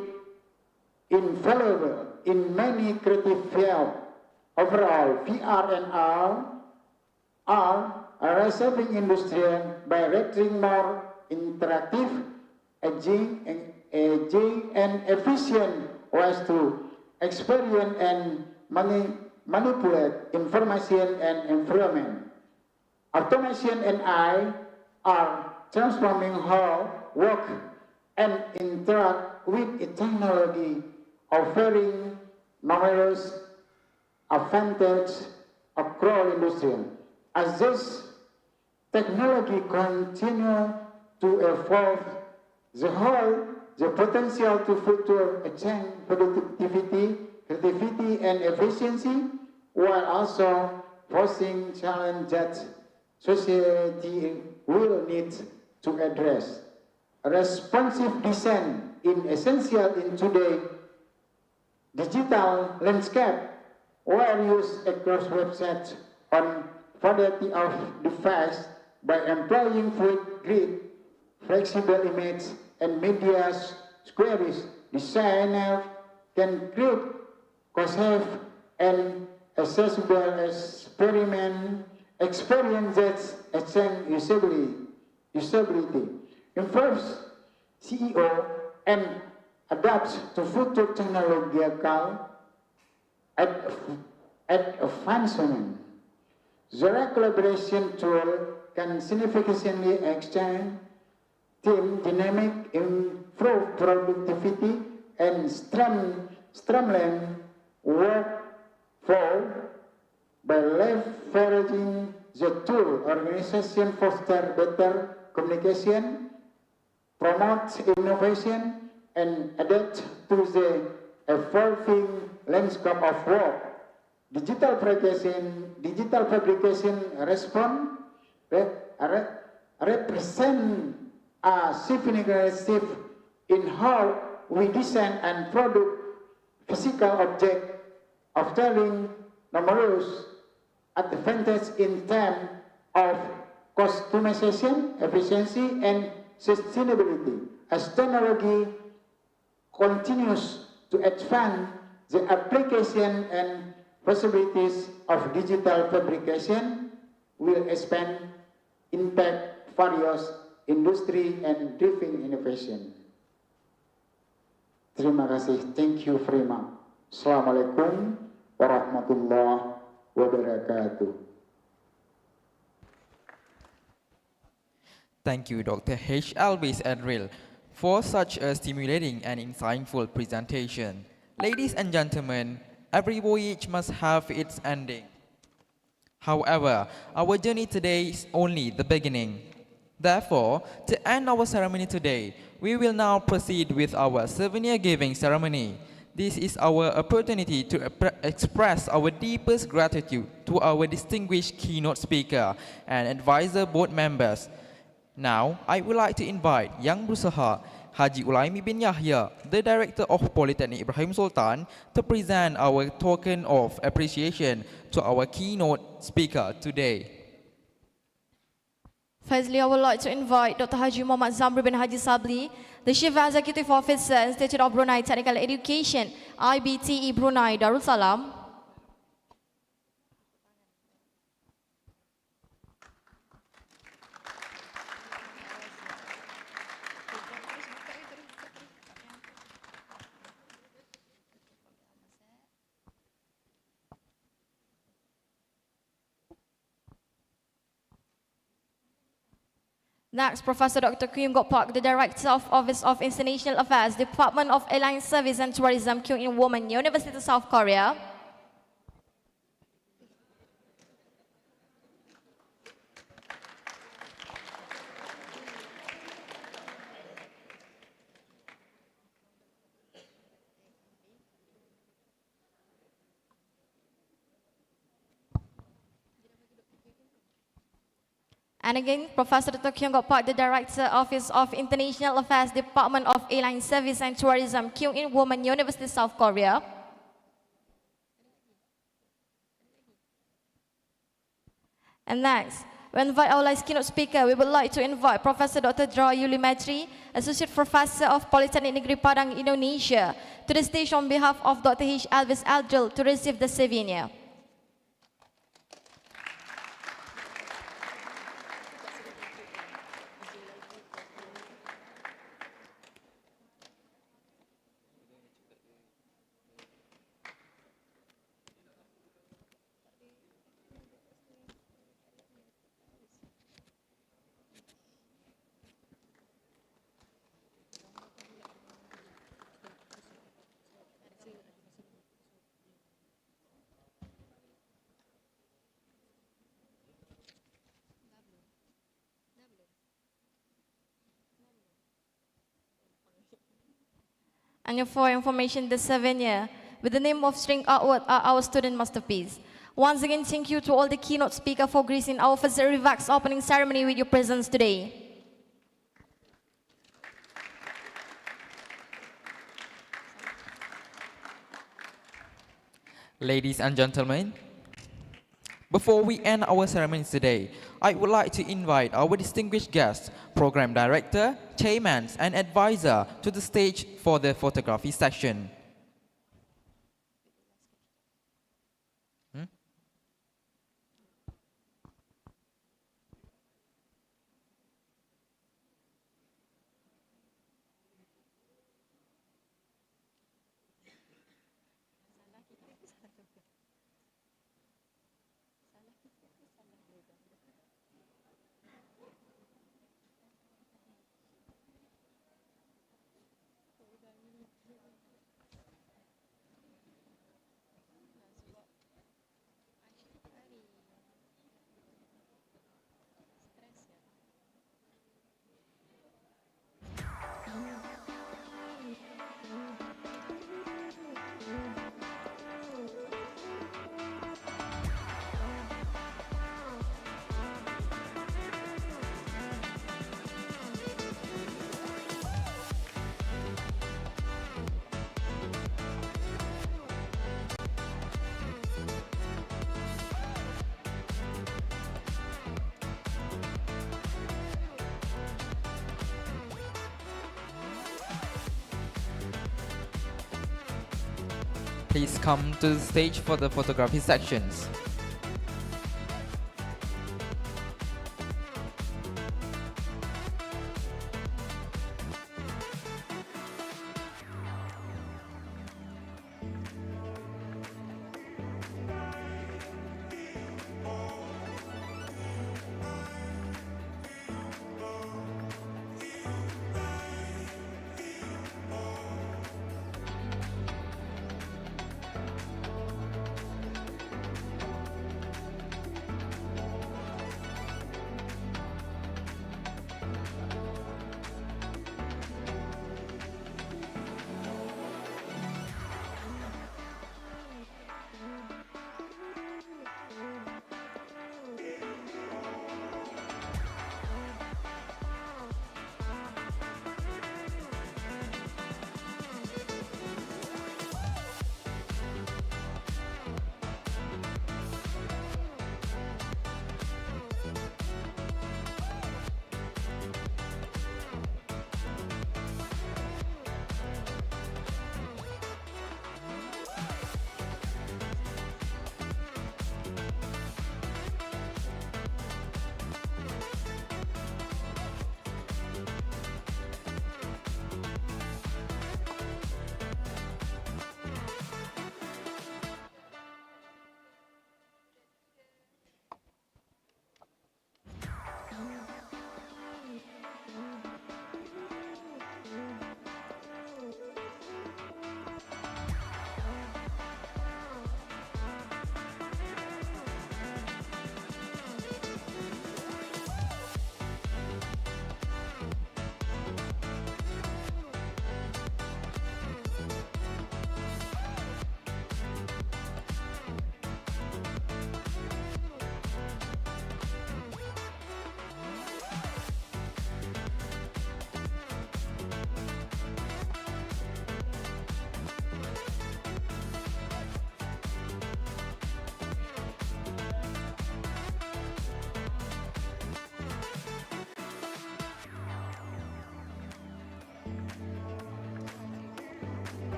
invaluable in many creative fields. Overall, VR and AR are reshaping industry by rendering more interactive, aging and efficient ways to experience and manipulate information and environment. Automation and AI are transforming how work and interact with technology, offering numerous advantages across industry. As this technology continue to evolve, the potential to future attain productivity, creativity, and efficiency, while also posing challenge that society will need to address. Responsive design is essential in today's digital landscape, where used across websites on variety of devices by employing fluid grid, flexible image, and media queries. Designers can create cohesive and accessible experiences and usability, improves CEO and adapts to future technological advancement. The collaboration tool can significantly extend team dynamic, improve productivity, and streamline workflow by leveraging the tool. Organization foster better communication, promote innovation, and adapt to the evolving landscape of work. Digital fabrication represent a significant shift in how we design and produce physical objects, offering numerous advantages in terms of customization, efficiency, and sustainability. As technology continues to expand, the application and possibilities of digital fabrication will expand, impact various industry and driving innovation. Terima kasih. Thank you very much. Assalamualaikum warahmatullahi wabarakatuh. Thank you, Dr. H. Alvis Adril, for such a stimulating and insightful presentation. Ladies and gentlemen, every voyage must have its ending. However, our journey today is only the beginning. Therefore, to end our ceremony today, we will now proceed with our souvenir giving ceremony. This is our opportunity to express our deepest gratitude to our distinguished keynote speaker and advisor board members. Now, I would like to invite Yang Berusaha Haji Ulaimi bin Yahya, the Director of Polytechnic Ibrahim Sultan, to present our token of appreciation to our keynote speaker today. Firstly, I would like to invite Dr. Haji Muhammad Zamri bin Haji Sabli, the Chief Executive Officer, Institute of Brunei Technical Education, IBTE Brunei Darussalam. Next, Professor Dr. Kyung Gok Park, the Director of Office of International Affairs, Department of Airline Service and Tourism, Kyung In Women, University of South Korea. And again, Professor Dr. Kyung Gok Park, the Director, Office of International Affairs, Department of Airline Service and Tourism, Kyung In Women, University, South Korea. And next, we invite our last keynote speaker. We would like to invite Professor Dr. Dra Yuli Metri, Associate Professor of Polytechnic Negeri Padang, Indonesia, to the stage on behalf of Dr. H. Alvis Adril to receive the souvenir. And for your information, the souvenir with the name of string artwork are our student masterpiece. Once again, thank you to all the keynote speakers for gracing our first ReVEx opening ceremony with your presence today. Ladies and gentlemen, before we end our ceremony today, I would like to invite our distinguished guests, Program Director, Chairman, and Advisor to the stage for the photography section. Please come to the stage for the photography sections.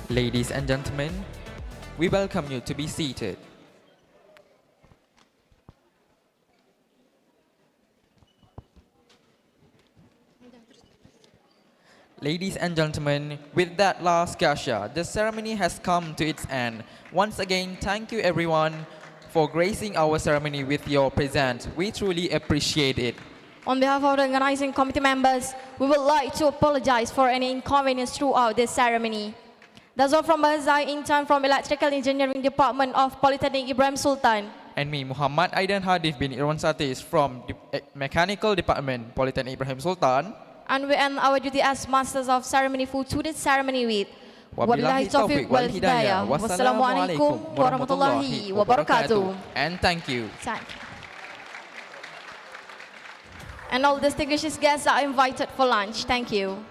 Ladies and gentlemen, we welcome you to be seated. Ladies and gentlemen, with that last kasha, the ceremony has come to its end. Once again, thank you everyone for gracing our ceremony with your presence. We truly appreciate it. On behalf of the organizing committee members, we would like to apologize for any inconvenience throughout this ceremony. That's all from us. I intern from Electrical Engineering Department of Polytechnic Ibrahim Sultan. And me, Muhammad Aidan Hadif bin Irwan Satis from Mechanical Department, Polytechnic Ibrahim Sultan. And we end our duty as masters of ceremony for today's ceremony with Wabillahi taufiq wal hidayah. Wassalamualaikum warahmatullahi wabarakatuh. And thank you. Thank you. And all distinguished guests are invited for lunch. Thank you.